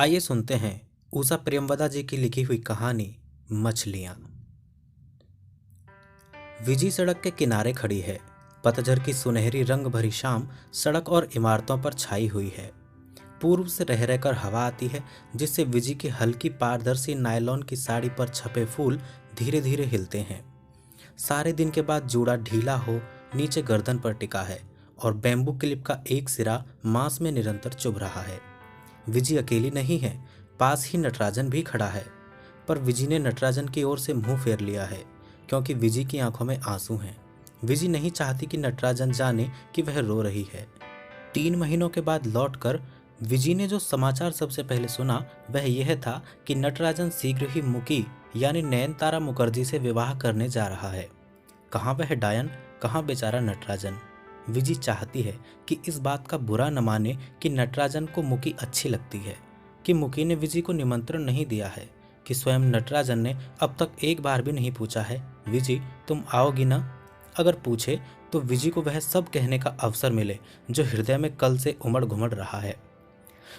आइए सुनते हैं उषा प्रेमवदा जी की लिखी हुई कहानी मछलियाँ। विजी सड़क के किनारे खड़ी है। पतझड़ की सुनहरी रंग भरी शाम सड़क और इमारतों पर छाई हुई है। पूर्व से रह रहकर हवा आती है, जिससे विजी की हल्की पारदर्शी नायलॉन की साड़ी पर छपे फूल धीरे धीरे हिलते हैं। सारे दिन के बाद जूड़ा ढीला हो नीचे गर्दन पर टिका है और बैम्बू क्लिप का एक सिरा मांस में निरंतर चुभ रहा है। विजी अकेली नहीं है, पास ही नटराजन भी खड़ा है। पर विजी ने नटराजन की ओर से मुंह फेर लिया है, क्योंकि विजी की आंखों में आंसू हैं। विजी नहीं चाहती कि नटराजन जाने कि वह रो रही है। 3 महीनों के बाद लौटकर विजी ने जो समाचार सबसे पहले सुना वह यह था कि नटराजन शीघ्र ही मुकी यानी नयनतारा मुखर्जी से विवाह करने जा रहा है। कहाँ वह डायन, कहाँ बेचारा नटराजन। विजी चाहती है कि इस बात का बुरा न माने कि नटराजन को मुकी अच्छी लगती है, कि मुकी ने विजी को निमंत्रण नहीं दिया है, कि स्वयं नटराजन ने अब तक एक बार भी नहीं पूछा है, विजी तुम आओगी ना? अगर पूछे तो विजी को वह सब कहने का अवसर मिले जो हृदय में कल से उमड़ घुमड़ रहा है।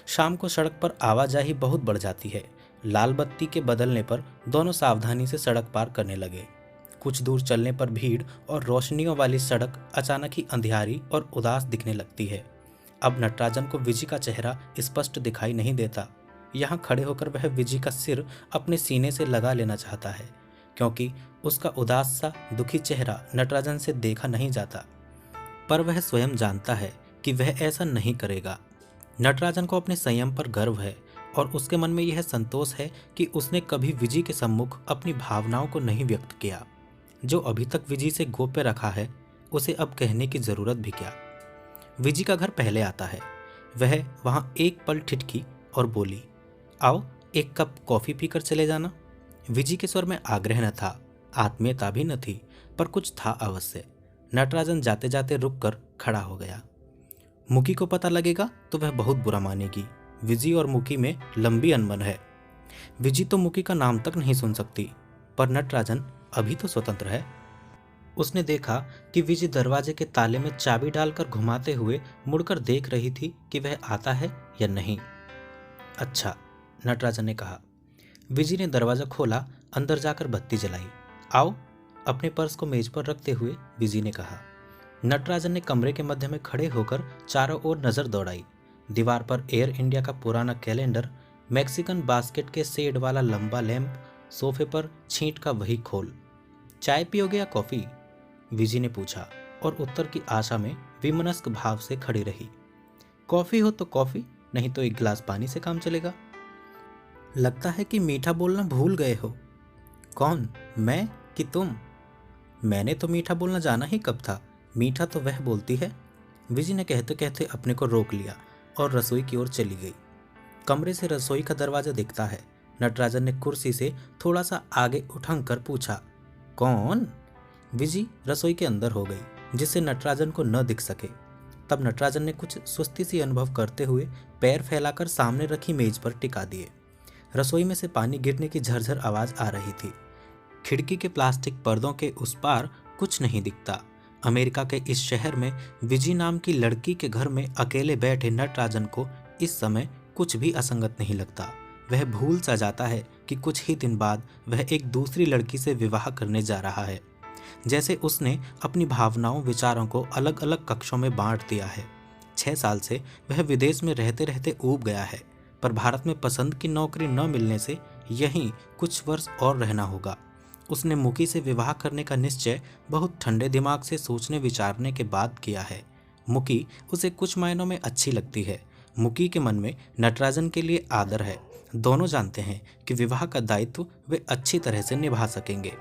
शाम को सड़क पर आवाजाही बहुत बढ़ जाती है। लाल बत्ती के बदलने पर दोनों सावधानी से सड़क पार करने लगे। कुछ दूर चलने पर भीड़ और रोशनियों वाली सड़क अचानक ही अंधियारी और उदास दिखने लगती है। अब नटराजन को विजी का चेहरा स्पष्ट दिखाई नहीं देता। यहाँ खड़े होकर वह विजी का सिर अपने सीने से लगा लेना चाहता है, क्योंकि उसका उदास सा दुखी चेहरा नटराजन से देखा नहीं जाता। पर वह स्वयं जानता है कि वह ऐसा नहीं करेगा। नटराजन को अपने संयम पर गर्व है और उसके मन में यह संतोष है कि उसने कभी विजी के सम्मुख अपनी भावनाओं को नहीं व्यक्त किया। जो अभी तक विजी से गोप्य रखा है उसे अब कहने की जरूरत भी क्या। विजी का घर पहले आता है। वह वहां एक पल ठिठकी और बोली, आओ एक कप कॉफी पीकर चले जाना। विजी के स्वर में आग्रह न था, आत्मीयता भी न थी, पर कुछ था अवश्य। नटराजन जाते जाते रुककर खड़ा हो गया। मुकी को पता लगेगा तो वह बहुत बुरा मानेगी। विजी और मुकी में लंबी अनबन है। विजी तो मुकी का नाम तक नहीं सुन सकती, पर नटराजन अभी तो स्वतंत्र है। उसने देखा कि विजी दरवाजे के ताले में चाबी डालकर घुमाते हुए मुड़कर देख रही थी कि वह आता है या नहीं। अच्छा, नटराजन ने कहा। विजी ने दरवाजा खोला, अंदर जाकर बत्ती जलाई। आओ, अपने पर्स को मेज पर रखते हुए विजी ने कहा। नटराजन ने कमरे के मध्य में खड़े होकर चारों ओर नजर दौड़ाई। दीवार पर एयर इंडिया का पुराना कैलेंडर, मैक्सिकन बास्केट के शेड वाला लंबा लैंप, सोफे पर छींट का वही खोल। चाय पियोगे या कॉफी? विजी ने पूछा और उत्तर की आशा में विमनस्क भाव से खड़ी रही। कॉफी हो तो कॉफी, नहीं तो एक गिलास पानी से काम चलेगा। लगता है कि मीठा बोलना भूल गए हो। कौन, मैं कि तुम? मैंने तो मीठा बोलना जाना ही कब था, मीठा तो वह बोलती है। विजी ने कहते कहते अपने को रोक लिया और रसोई की ओर चली गई। कमरे से रसोई का दरवाजा दिखता है। नटराजन ने कुर्सी से थोड़ा सा आगे उठंग कर पूछा, कौन? विजी रसोई के अंदर हो गई, जिससे नटराजन को न दिख सके। तब नटराजन ने कुछ सुस्ती सी अनुभव करते हुए पैर फैलाकर सामने रखी मेज पर टिका दिए। रसोई में से पानी गिरने की झरझर आवाज आ रही थी। खिड़की के प्लास्टिक पर्दों के उस पार कुछ नहीं दिखता। अमेरिका के इस शहर में विजी नाम की लड़की के घर में अकेले बैठे नटराजन को इस समय कुछ भी असंगत नहीं लगता। वह भूल सा जाता है कि कुछ ही दिन बाद वह एक दूसरी लड़की से विवाह करने जा रहा है। जैसे उसने अपनी भावनाओं विचारों को अलग अलग कक्षों में बांट दिया है। 6 साल से वह विदेश में रहते रहते ऊब गया है, पर भारत में पसंद की नौकरी न मिलने से यहीं कुछ वर्ष और रहना होगा। उसने मुकी से विवाह करने का निश्चय बहुत ठंडे दिमाग से सोचने विचारने के बाद किया है। मुकी उसे कुछ मायनों में अच्छी लगती है। मुकी के मन में नटराजन के लिए आदर है। दोनों जानते हैं कि विवाह का दायित्व वे अच्छी तरह से निभा सकेंगे,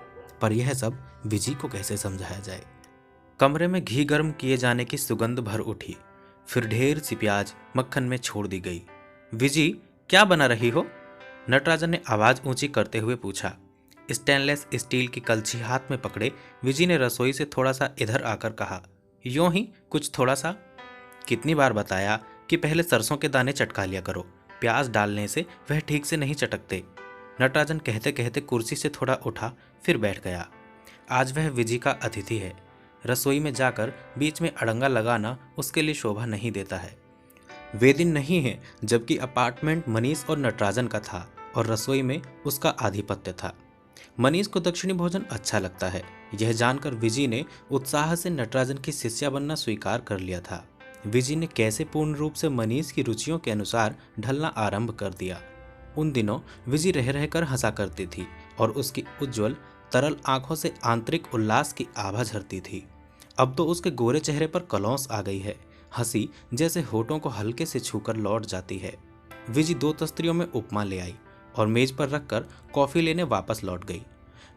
पर यह सब विजी को कैसे समझाया जाए। कमरे में घी गर्म किए जाने की सुगंध भर उठी, फिर ढेर सी प्याज मक्खन में छोड़ दी गई। विजी, क्या बना रही हो? नटराजन ने आवाज ऊंची करते हुए पूछा। स्टेनलेस स्टील की कलछी हाथ में पकड़े विजी ने रसोई से थोड़ा सा इधर आकर कहा, यूं ही कुछ थोड़ा सा। कितनी बार बताया कि पहले सरसों के दाने चटका लिया करो, प्याज डालने से वह ठीक से नहीं चटकते। नटराजन कहते कहते कुर्सी से थोड़ा उठा, फिर बैठ गया। आज वह विजी का अतिथि है। रसोई में जाकर बीच में अड़ंगा लगाना उसके लिए शोभा नहीं देता है। वे दिन नहीं है जबकि अपार्टमेंट मनीष और नटराजन का था और रसोई में उसका आधिपत्य था। मनीष को दक्षिणी भोजन अच्छा लगता है, यह जानकर विजी ने उत्साह से नटराजन की शिष्या बनना स्वीकार कर लिया था। विजी ने कैसे पूर्ण रूप से मनीष की रुचियों के अनुसार ढलना आरंभ कर दिया। उन दिनों विजी रह रहकर हंसा करती थी और उसकी उज्जवल तरल आंखों से आंतरिक उल्लास की आभा झरती थी। अब तो उसके गोरे चेहरे पर कलौंस आ गई है, हंसी जैसे होठों को हल्के से छूकर लौट जाती है। विजी 2 तस्तरियों में उपमा ले आई और मेज पर रखकर कॉफी लेने वापस लौट गई।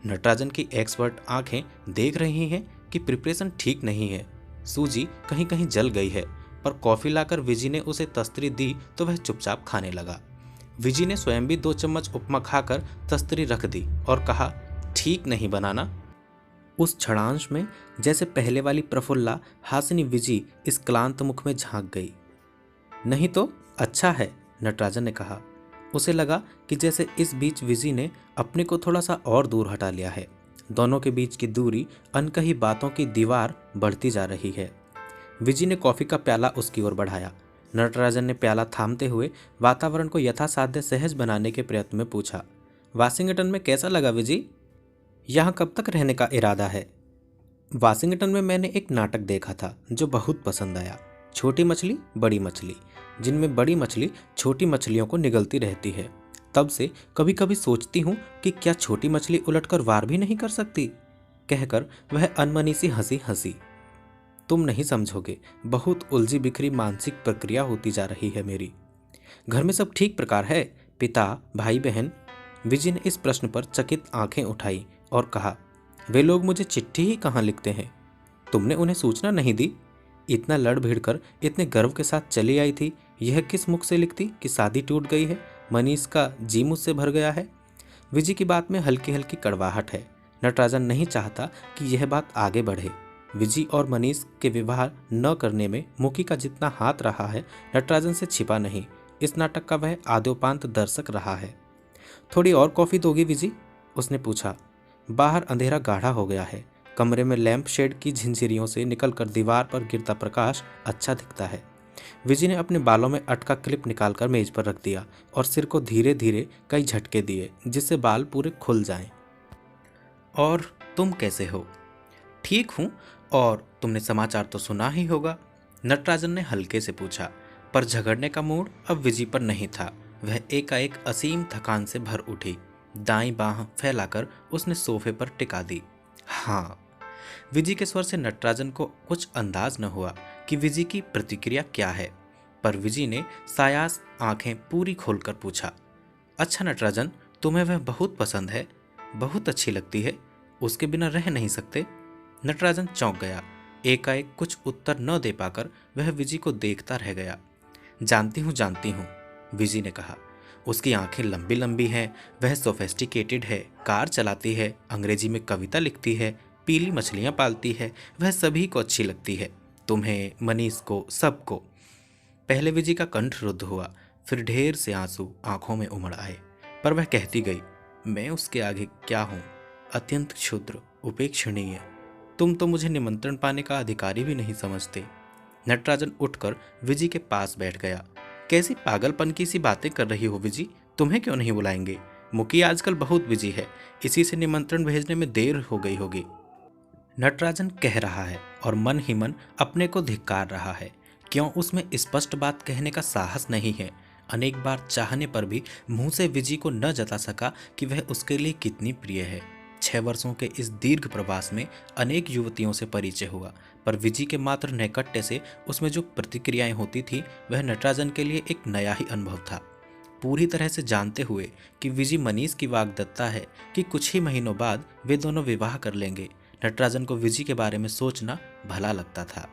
नटराजन की एक्सपर्ट आंखें देख रही हैं कि प्रिपरेशन ठीक नहीं है, सूजी कहीं कहीं जल गई है, पर कॉफी लाकर विजी ने उसे तस्तरी दी तो वह चुपचाप खाने लगा। विजी ने स्वयं भी 2 चम्मच उपमा खाकर तस्तरी रख दी और कहा, ठीक नहीं बनाना। उस क्षणांश में जैसे पहले वाली प्रफुल्ला हासिनी विजी इस क्लांत मुख में झांक गई। नहीं तो अच्छा है, नटराजन ने कहा। उसे लगा कि जैसे इस बीच विजी ने अपने को थोड़ा सा और दूर हटा लिया है। दोनों के बीच की दूरी अनकही बातों की दीवार बढ़ती जा रही है। विजी ने कॉफी का प्याला उसकी ओर बढ़ाया। नटराजन ने प्याला थामते हुए वातावरण को यथासाध्य सहज बनाने के प्रयत्न में पूछा, वाशिंगटन में कैसा लगा विजी? यहाँ कब तक रहने का इरादा है? वाशिंगटन में मैंने एक नाटक देखा था जो बहुत पसंद आया। छोटी मछली बड़ी मछली, जिनमें बड़ी मछली छोटी मछलियों को निगलती रहती है। तब से कभी कभी सोचती हूँ कि क्या छोटी मछली उलटकर वार भी नहीं कर सकती। कहकर वह अनमनी सी हंसी हंसी। तुम नहीं समझोगे, बहुत उलझी बिखरी मानसिक प्रक्रिया होती जा रही है मेरी। घर में सब ठीक प्रकार है? पिता, भाई बहन? विजय ने इस प्रश्न पर चकित आंखें उठाई और कहा, वे लोग मुझे चिट्ठी ही कहाँ लिखते हैं। तुमने उन्हें सूचना नहीं दी? इतना लड़ भिड़ कर इतने गर्व के साथ चली आई थी, यह किस मुख से लिखती कि शादी टूट गई है, मनीष का जी मुझसे भर गया है। विजय की बात में हल्की हल्की कड़वाहट है। नटराजन नहीं चाहता कि यह बात आगे बढ़े। विजय और मनीष के विवाह न करने में मुखी का जितना हाथ रहा है, नटराजन से छिपा नहीं। इस नाटक का वह आद्योपांत दर्शक रहा है। थोड़ी और कॉफी दोगी विजय? उसने पूछा। बाहर अंधेरा गाढ़ा हो गया है। कमरे में लैंप शेड की झिंझिरियों से निकलकर दीवार पर गिरता प्रकाश अच्छा दिखता है। विजय ने अपने बालों में अटका क्लिप निकालकर मेज पर रख दिया और सिर को धीरे धीरे कई झटके दिए जिससे बाल पूरे खुल जाएं। और तुम कैसे हो? ठीक हूँ। और तुमने समाचार तो सुना ही होगा? नटराजन ने हल्के से पूछा, पर झगड़ने का मूड अब विजय पर नहीं था। वह एकाएक असीम थकान से भर उठी। दाईं बाह फैलाकर उसने सोफे पर टिका दी। हाँ। विजय के स्वर से नटराजन को कुछ अंदाज न हुआ कि विजय की प्रतिक्रिया क्या है, पर विजय ने सायास आंखें पूरी खोलकर पूछा, अच्छा नटराजन, तुम्हें वह बहुत पसंद है? बहुत अच्छी लगती है, उसके बिना रह नहीं सकते? नटराजन चौंक गया। एकाएक कुछ उत्तर न दे पाकर वह विजय को देखता रह गया। जानती हूँ, विजय ने कहा। उसकी आंखें लंबी लंबी हैं, वह सोफेस्टिकेटेड है, कार चलाती है, अंग्रेजी में कविता लिखती है, पीली मछलियाँ पालती है, वह सभी को अच्छी लगती है, तुम्हें, मनीष को, सबको। पहले विजय का कंठ रुद्ध हुआ, फिर ढेर से आंसू आंखों में उमड़ आए, पर वह कहती गई, मैं उसके आगे क्या हूँ, अत्यंत क्षुद्र, उपेक्षणीय। तुम तो मुझे निमंत्रण पाने का अधिकारी भी नहीं समझते। नटराजन उठकर विजय के पास बैठ गया। कैसी पागलपन की सी बातें कर रही हो विजय, तुम्हें क्यों नहीं बुलाएंगे? मुकी आजकल बहुत बिजी है, इसी से निमंत्रण भेजने में देर हो गई होगी। नटराजन कह रहा है और मन ही मन अपने को धिक्कार रहा है। क्यों उसमें स्पष्ट बात कहने का साहस नहीं है? अनेक बार चाहने पर भी मुंह से विजय को न जता सका कि वह उसके लिए कितनी प्रिय है। 6 वर्षों के इस दीर्घ प्रवास में अनेक युवतियों से परिचय हुआ, पर विजय के मात्र नैकट्य से उसमें जो प्रतिक्रियाएं होती थी वह नटराजन के लिए एक नया ही अनुभव था। पूरी तरह से जानते हुए कि विजय मनीष की वाग्दत्ता है कि कुछ ही महीनों बाद वे दोनों विवाह कर लेंगे, नटराजन को विजय के बारे में सोचना भला लगता था।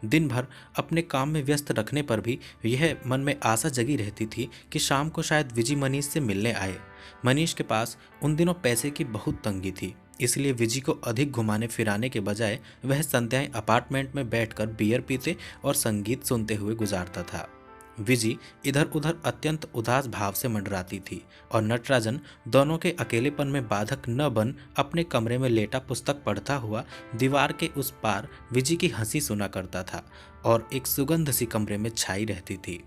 दिन भर अपने काम में व्यस्त रखने पर भी यह मन में आशा जगी रहती थी कि शाम को शायद विजय मनीष से मिलने आए। मनीष के पास उन दिनों पैसे की बहुत तंगी थी, इसलिए विजय को अधिक घुमाने फिराने के बजाय वह संध्याएं अपार्टमेंट में बैठकर बियर पीते और संगीत सुनते हुए गुजारता था। विजय इधर उधर अत्यंत उदास भाव से मंडराती थी और नटराजन दोनों के अकेलेपन में बाधक न बन अपने कमरे में लेटा पुस्तक पढ़ता हुआ दीवार के उस पार विजय की हंसी सुना करता था और एक सुगंध सी कमरे में छाई रहती थी।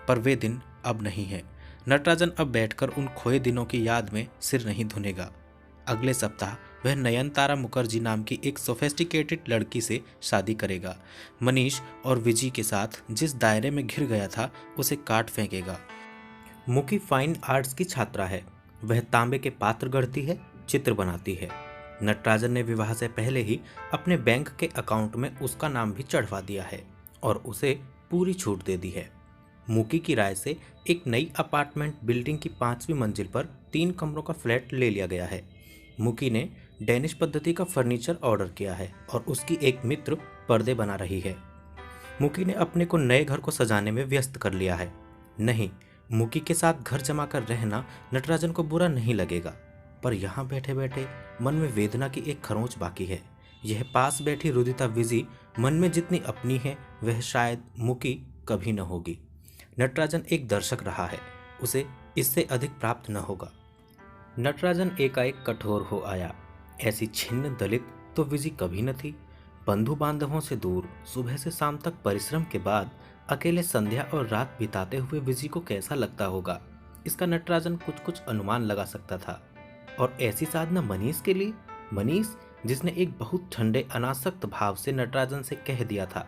पर वे दिन अब नहीं है। नटराजन अब बैठकर उन खोए दिनों की याद में सिर नहीं धुनेगा। अगले सप्ताह वह नयनतारा मुखर्जी नाम की एक सोफेस्टिकेटेड लड़की से शादी करेगा। मनीष और विजी के साथ जिस दायरे में घिर गया था उसे काट फेंकेगा। मुकी फाइन आर्ट्स की छात्रा है। वह तांबे के पात्र गढ़ती है, चित्र बनाती है। नटराजन ने विवाह से पहले ही अपने बैंक के अकाउंट में उसका नाम भी चढ़वा दिया है और उसे पूरी छूट दे दी है। मुकी की राय से एक नई अपार्टमेंट बिल्डिंग की 5वीं मंजिल पर 3 कमरों का फ्लैट ले लिया गया है। मुकी ने डेनिश पद्धति का फर्नीचर ऑर्डर किया है और उसकी एक मित्र पर्दे बना रही है। मुकी ने अपने को नए घर को सजाने में व्यस्त कर लिया है। नहीं, मुकी के साथ घर जमा कर रहना नटराजन को बुरा नहीं लगेगा, पर यहाँ बैठे बैठे मन में वेदना की एक खरोंच बाकी है। यह पास बैठी रुदिता विजी मन में जितनी अपनी है वह शायद मुकी कभी न होगी। नटराजन एक दर्शक रहा है, उसे इससे अधिक प्राप्त न होगा। नटराजन एकाएक कठोर हो आया। ऐसी छिन्न दलित तो विजी कभी न थी। बंधु बांधवों से दूर सुबह से शाम तक परिश्रम के बाद अकेले संध्या और रात बिताते हुए विजी को कैसा लगता होगा, इसका नटराजन कुछ कुछ अनुमान लगा सकता था। और ऐसी साधना मनीष के लिए, मनीष जिसने एक बहुत ठंडे अनासक्त भाव से नटराजन से कह दिया था,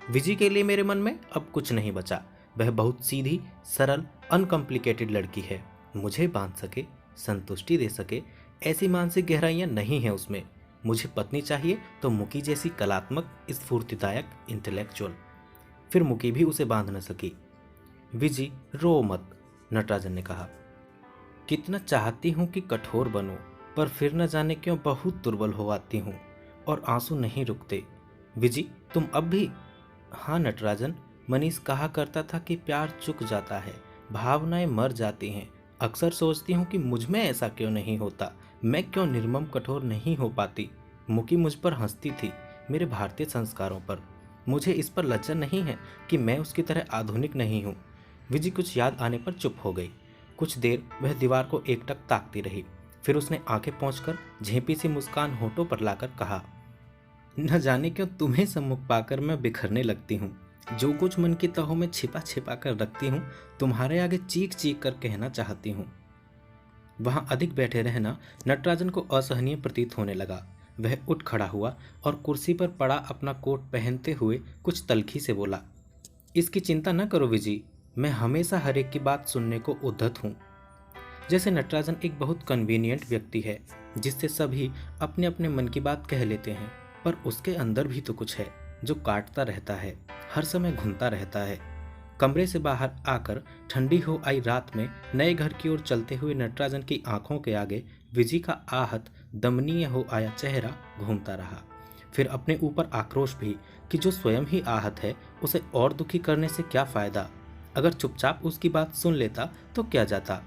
विजी के लिए मेरे मन में अब कुछ नहीं बचा। वह बहुत सीधी, सरल, अनकॉम्प्लिकेटेड लड़की है। मुझे बांध सके, संतुष्टि दे सके, ऐसी मानसिक गहराइयां नहीं है उसमें। मुझे पत्नी चाहिए तो मुकी जैसी कलात्मक, स्फूर्तिदायक, इंटेलेक्चुअल। फिर मुकी भी उसे बांध न सकी। विजी रो मत, नटराजन ने कहा। कितना चाहती हूँ कि कठोर बनूं, पर फिर न जाने क्यों बहुत दुर्बल हो आती हूँ और आंसू नहीं रुकते। विजी तुम अब भी? हाँ नटराजन, मनीष कहा करता था कि प्यार चुक जाता है, भावनाएं मर जाती हैं। अक्सर सोचती हूँ कि मुझ में ऐसा क्यों नहीं होता, मैं क्यों निर्मम कठोर नहीं हो पाती। मुकी मुझ पर हंसती थी, मेरे भारतीय संस्कारों पर। मुझे इस पर लज्जा नहीं है कि मैं उसकी तरह आधुनिक नहीं हूँ। विजी कुछ याद आने पर चुप हो गई। कुछ देर वह दीवार को एकटक ताकती रही। फिर उसने आंखें पोंछकर झेंपी सी मुस्कान होठों पर लाकर कहा, न जाने क्यों तुम्हें सम्मुख पाकर मैं बिखरने लगती हूँ। जो कुछ मन की तहों में छिपा छिपा कर रखती हूँ, तुम्हारे आगे चीख चीख कर कहना चाहती हूँ। वहां अधिक बैठे रहना नटराजन को असहनीय प्रतीत होने लगा। वह उठ खड़ा हुआ और कुर्सी पर पड़ा अपना कोट पहनते हुए कुछ तल्खी से बोला, इसकी चिंता न करो विजी, मैं हमेशा हर एक की बात सुनने को उद्धत हूँ। जैसे नटराजन एक बहुत कन्वीनियंट व्यक्ति है जिससे सभी अपने अपने मन की बात कह लेते हैं, पर उसके अंदर भी तो कुछ है जो काटता रहता है, हर समय घुनता रहता है। कमरे से बाहर आकर ठंडी हो आई रात में नए घर की ओर चलते हुए नटराजन की आंखों के आगे विजी का आहत, दमनीय हो आया चेहरा घूमता रहा। फिर अपने ऊपर आक्रोश भी कि जो स्वयं ही आहत है उसे और दुखी करने से क्या फायदा। अगर चुपचाप उसकी बात सुन लेता तो क्या जाता,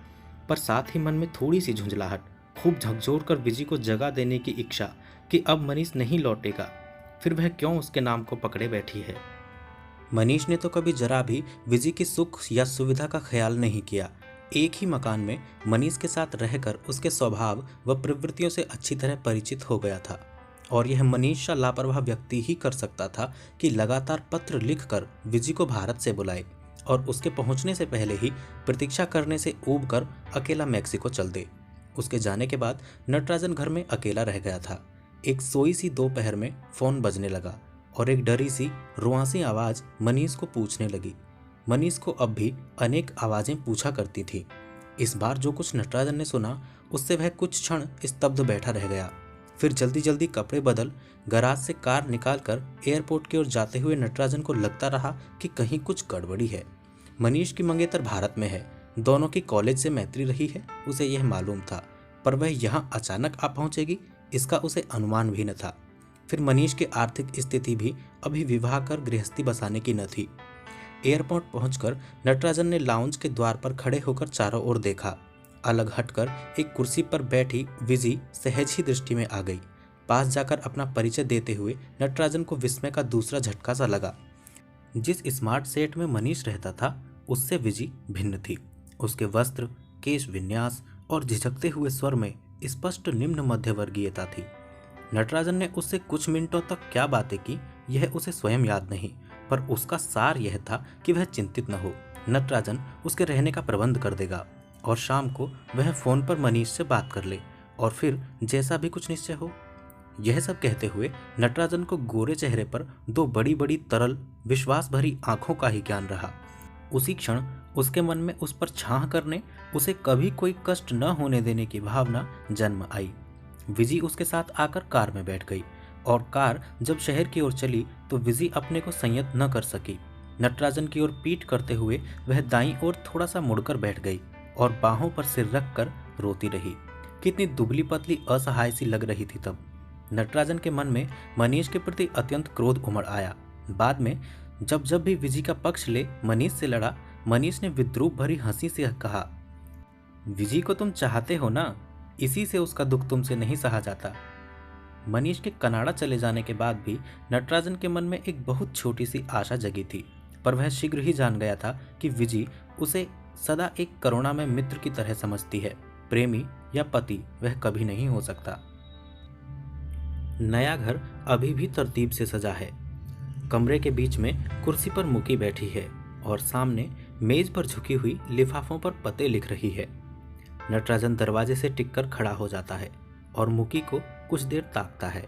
पर साथ ही मन में थोड़ी सी झुंझलाहट, खूब झकझोर कर विजी को जगा देने की इच्छा कि अब मनीष नहीं लौटेगा, फिर वह क्यों उसके नाम को पकड़े बैठी है। मनीष ने तो कभी जरा भी विजी की सुख या सुविधा का ख्याल नहीं किया। एक ही मकान में मनीष के साथ रहकर उसके स्वभाव व प्रवृत्तियों से अच्छी तरह परिचित हो गया था, और यह मनीष सा लापरवाह व्यक्ति ही कर सकता था कि लगातार पत्र लिखकर विजी को भारत से बुलाए और उसके पहुंचने से पहले ही प्रतीक्षा करने से ऊब कर अकेला मैक्सिको चल दे। उसके जाने के बाद नटराजन घर में अकेला रह गया था। एक सोई सी दोपहर में फोन बजने लगा और एक डरी सी रुआंसी आवाज मनीष को पूछने लगी। मनीष को अब भी अनेक आवाजें पूछा करती थी। इस बार जो कुछ नटराजन ने सुना उससे वह कुछ क्षण स्तब्ध बैठा रह गया। फिर जल्दी जल्दी कपड़े बदल गराज से कार निकालकर एयरपोर्ट की ओर जाते हुए नटराजन को लगता रहा कि कहीं कुछ गड़बड़ी है। मनीष की मंगेतर भारत में है, दोनों की कॉलेज से मैत्री रही है, उसे यह मालूम था, पर वह यहाँ अचानक आ पहुंचेगी इसका उसे अनुमान भी न था। फिर मनीष की आर्थिक स्थिति भी अभी विवाह कर गृहस्थी बसाने की न थी। एयरपोर्ट पहुंचकर नटराजन ने लाउंज के द्वार पर खड़े होकर चारों ओर देखा। अलग हटकर एक कुर्सी पर बैठी विजी सहज ही दृष्टि में आ गई। पास जाकर अपना परिचय देते हुए नटराजन को विस्मय का दूसरा झटका सा लगा। जिस स्मार्ट सेट में मनीष रहता था उससे विजी भिन्न थी। उसके वस्त्र, केश विन्यास और झिझकते हुए स्वर में स्पष्ट निम्न मध्यवर्गीयता थी। नटराजन ने उससे कुछ मिनटों तक क्या बातें की यह उसे स्वयं याद नहीं, पर उसका सार यह था कि वह चिंतित न हो, नटराजन उसके रहने का प्रबंध कर देगा और शाम को वह फोन पर मनीष से बात कर ले और फिर जैसा भी कुछ निश्चय हो। यह सब कहते हुए नटराजन को गोरे चेहरे पर दो बड़ी बड़ी तरल विश्वास भरी आंखों का ही ज्ञान रहा। उसी क्षण उसके मन में उस पर छाह करने, उसे कभी कोई कष्ट न होने देने की भावना जन्म आई। विजी उसके साथ आकर कार में बैठ गई और कार जब शहर की ओर चली तो विजी अपने को संयत न कर सकी। नटराजन की ओर पीठ करते हुए वह दाईं ओर थोड़ा सा मुड़कर बैठ गई और बाहों पर सिर रखकर रोती रही। कितनी दुबली पतली असहाय सी लग रही थी तब। नटराजन के मन में मनीष के प्रति अत्यंत क्रोध उमड़ आया। बाद में जब भी विजी का पक्ष ले मनीष से लड़ा, मनीष ने विद्रूप भरी हंसी से कहा, विजी को तुम चाहते हो ना, इसी से उसका दुख तुमसे नहीं सहा जाता। मनीष के कनाडा चले जाने के बाद भी नटराजन के मन में एक बहुत छोटी सी आशा जगी थी, पर वह शीघ्र ही जान गया था कि विजी उसे सदा एक करुणामय मित्र की तरह समझती है। प्रेमी या पति वह कभी नहीं हो सकता। नया घर अभी भी तरतीब से सजा है। कमरे के बीच में कुर्सी पर मुकी बैठी है और सामने मेज पर झुकी हुई लिफाफों पर पते लिख रही है। नटराजन दरवाजे से टिककर खड़ा हो जाता है और मुकी को कुछ देर ताकता है।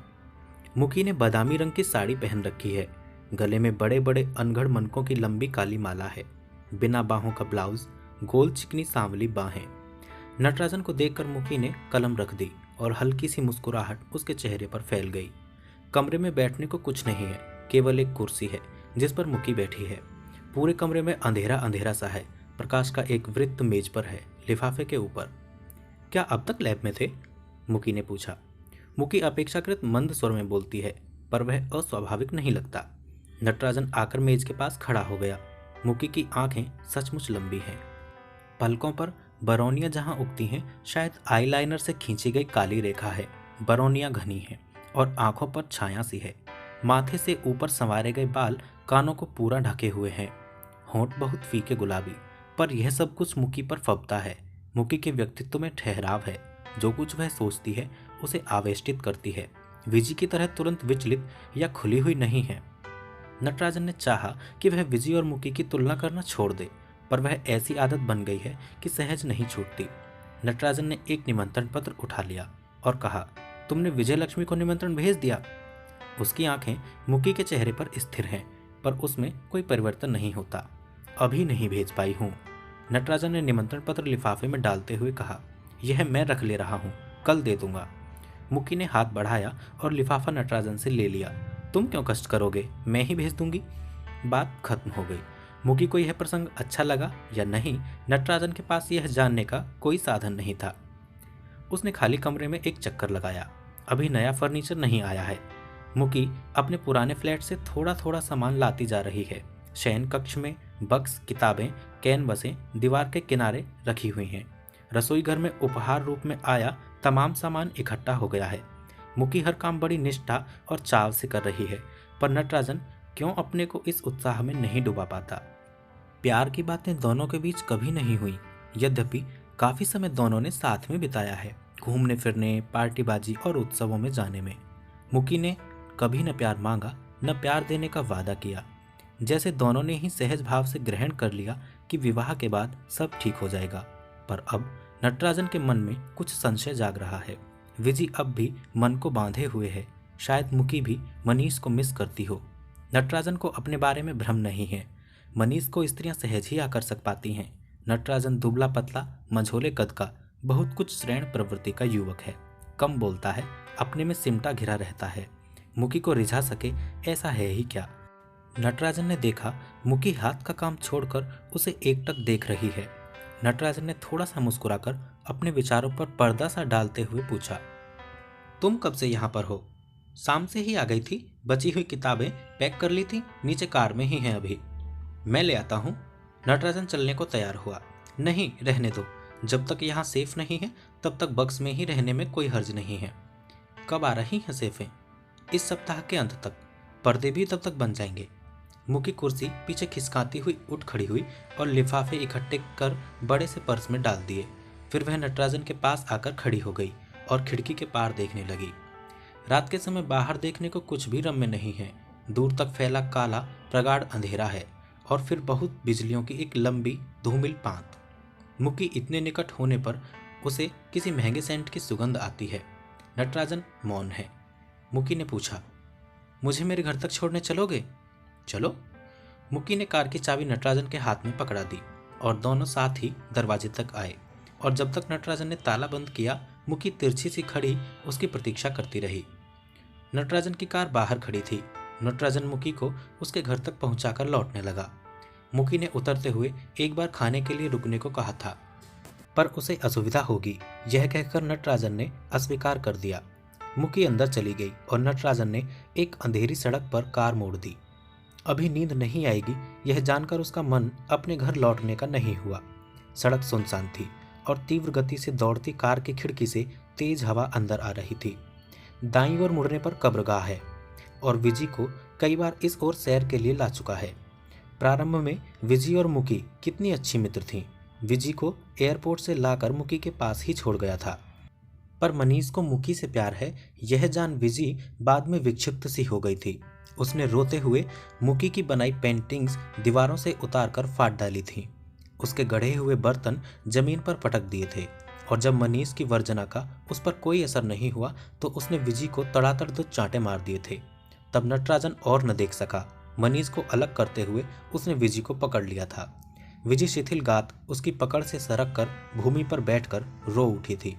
मुकी ने बादामी रंग की साड़ी पहन रखी है। गले में बड़े बड़े अनगढ़ मनकों की लंबी काली माला है। बिना बाहों का ब्लाउज, गोल चिकनी सांवली बाहें। नटराजन को देखकर मुकी ने कलम रख दी और हल्की सी मुस्कुराहट उसके चेहरे पर फैल गई। कमरे में बैठने को कुछ नहीं है, केवल एक कुर्सी है जिस पर मुकी बैठी है। पूरे कमरे में अंधेरा अंधेरा सा है। प्रकाश का एक वृत्त मेज पर है, लिफाफे के ऊपर। क्या अब तक लैब में थे? मुकी ने पूछा। मुकी अपेक्षाकृत मंद स्वर में बोलती है, पर वह अस्वाभाविक नहीं लगता। नटराजन आकर मेज के पास खड़ा हो गया। मुकी की आंखें सचमुच लंबी हैं। पलकों पर बरौनियां जहां उगती हैं, शायद आईलाइनर से खींची गई काली रेखा है। बरौनियां घनी हैं और आंखों पर छाया सी है। माथे से ऊपर संवारे गए बाल कानों को पूरा ढके हुए हैं। होंठ बहुत फीके गुलाबी, पर यह सब कुछ मुकी पर फबता है। मुकी के व्यक्तित्व में ठहराव है। जो कुछ वह सोचती है उसे आवेष्टित करती है। विजी की तरह तुरंत विचलित या खुली हुई नहीं है। नटराजन ने चाहा कि वह विजी और मुकी की तुलना करना छोड़ दे, पर वह ऐसी आदत बन गई है कि सहज नहीं छूटती। नटराजन ने एक निमंत्रण पत्र उठा लिया और कहा, तुमने विजय लक्ष्मी को निमंत्रण भेज दिया? उसकी आंखें मुकी के चेहरे पर स्थिर हैं, पर उसमें कोई परिवर्तन नहीं होता। अभी नहीं भेज पाई हूँ। नटराजन ने निमंत्रण पत्र लिफाफे में डालते हुए कहा, यह मैं रख ले रहा हूँ, कल दे दूंगा। मुकी ने हाथ बढ़ाया और लिफाफा नटराजन से ले लिया। तुम क्यों कष्ट करोगे, मैं ही भेज दूंगी। बात खत्म हो गई। मुकी को यह प्रसंग अच्छा लगा या नहीं, नटराजन के पास यह जानने का कोई साधन नहीं था। उसने खाली कमरे में एक चक्कर लगाया। अभी नया फर्नीचर नहीं आया है। मुकी अपने पुराने फ्लैट से थोड़ा थोड़ा सामान लाती जा रही है। शयन कक्ष में बक्स, किताबें, कैनवसें दीवार के किनारे रखी हुई हैं। रसोई घर में उपहार रूप में आया तमाम सामान इकट्ठा हो गया है। मुकी हर काम बड़ी निष्ठा और चाव से कर रही है, पर नटराजन क्यों अपने को इस उत्साह में नहीं डुबा पाता। प्यार की बातें दोनों के बीच कभी नहीं हुई, यद्यपि काफी समय दोनों ने साथ में बिताया है, घूमने फिरने, पार्टीबाजी और उत्सवों में जाने में। मुकी ने कभी न प्यार मांगा, न प्यार देने का वादा किया। जैसे दोनों ने ही सहज भाव से ग्रहण कर लिया कि विवाह के बाद सब ठीक हो जाएगा। पर अब नटराजन के मन में कुछ संशय जाग रहा है। विजी अब भी मन को बांधे हुए है। शायद मुकी भी मनीष को मिस करती हो। नटराजन को अपने बारे में भ्रम नहीं है। मनीष को स्त्रियां सहज ही आकर्षक पाती हैं। नटराजन दुबला पतला, मंझोले कद का, बहुत कुछ श्रेण प्रवृत्ति का युवक है। कम बोलता है, अपने में सिमटा घिरा रहता है। मुकी को रिझा सके ऐसा है ही क्या। नटराजन ने देखा मुकी हाथ का काम छोड़कर उसे एकटक देख रही है। नटराजन ने थोड़ा सा मुस्कुराकर अपने विचारों पर पर्दा सा डालते हुए पूछा, तुम कब से यहाँ पर हो? शाम से ही आ गई थी। बची हुई किताबें पैक कर ली थी, नीचे कार में ही हैं अभी। मैं ले आता हूँ। नटराजन चलने को तैयार हुआ। नहीं, रहने दो। जब तक यहाँ सेफ नहीं है तब तक बक्स में ही रहने में कोई हर्ज नहीं है। कब आ रही हैं सेफें? इस सप्ताह के अंत तक। पर्दे भी तब तक बन जाएंगे। मुकी कुर्सी पीछे खिसकाती हुई उठ खड़ी हुई और लिफाफे इकट्ठे कर बड़े से पर्स में डाल दिए। फिर वह नटराजन के पास आकर खड़ी हो गई और खिड़की के पार देखने लगी। रात के समय बाहर देखने को कुछ भी रम्य नहीं है। दूर तक फैला काला प्रगाढ़ अंधेरा है और फिर बहुत बिजलियों की एक लंबी धूमिल पांत। मुकी इतने निकट होने पर उसे किसी महंगे सेंट की सुगंध आती है। नटराजन मौन है। मुकी ने पूछा, मुझे मेरे घर तक छोड़ने चलोगे? चलो। मुकी ने कार की चाबी नटराजन के हाथ में पकड़ा दी और दोनों साथ ही दरवाजे तक आए। और जब तक नटराजन ने ताला बंद किया, मुकी तिरछी सी खड़ी उसकी प्रतीक्षा करती रही। नटराजन की कार बाहर खड़ी थी। नटराजन मुकी को उसके घर तक पहुंचाकर लौटने लगा। मुकी ने उतरते हुए एक बार खाने के लिए रुकने को कहा था, पर उसे असुविधा होगी, यह कहकर नटराजन ने अस्वीकार कर दिया। मुकी अंदर चली गई और नटराजन ने एक अंधेरी सड़क पर कार मोड़ दी। अभी नींद नहीं आएगी, यह जानकर उसका मन अपने घर लौटने का नहीं हुआ। सड़क सुनसान थी और तीव्र गति से दौड़ती कार की खिड़की से तेज हवा अंदर आ रही थी। दाईं ओर मुड़ने पर कब्रगाह है और विजी को कई बार इस ओर सैर के लिए ला चुका है। प्रारंभ में विजी और मुकी कितनी अच्छी मित्र थीं। विजी को एयरपोर्ट से लाकर मुकी के पास ही छोड़ गया था, पर मनीष को मुकी से प्यार है, यह जान विजी बाद में विक्षिप्त सी हो गई थी। उसने रोते हुए मुकी की बनाई पेंटिंग्स दीवारों से उतारकर फाड़ डाली थी। उसके गढ़े हुए बर्तन जमीन पर पटक दिए थे और जब मनीष की वर्जना का उस पर कोई असर नहीं हुआ तो उसने विजी को तड़ातड़ 2 चांटे मार दिए थे। तब नटराजन और न देख सका। मनीष को अलग करते हुए उसने विजी को पकड़ लिया था। विजी शिथिल गात उसकी पकड़ से सरक कर भूमि पर बैठकर रो उठी थी।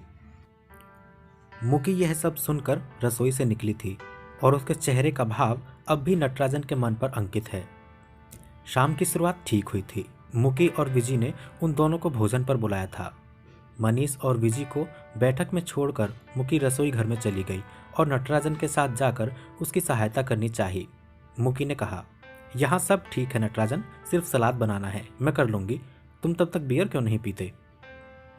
मुकी यह सब सुनकर रसोई से निकली थी और उसके चेहरे का भाव अब भी नटराजन के मन पर अंकित है। शाम की शुरुआत ठीक हुई थी। मुकी और विजी ने उन दोनों को भोजन पर बुलाया था। मनीष और विजी को बैठक में छोड़कर मुकी रसोई घर में चली गई और नटराजन के साथ जाकर उसकी सहायता करनी चाहिए। मुकी ने कहा, यहाँ सब ठीक है नटराजन, सिर्फ सलाद बनाना है, मैं कर लूँगी। तुम तब तक बियर क्यों नहीं पीते?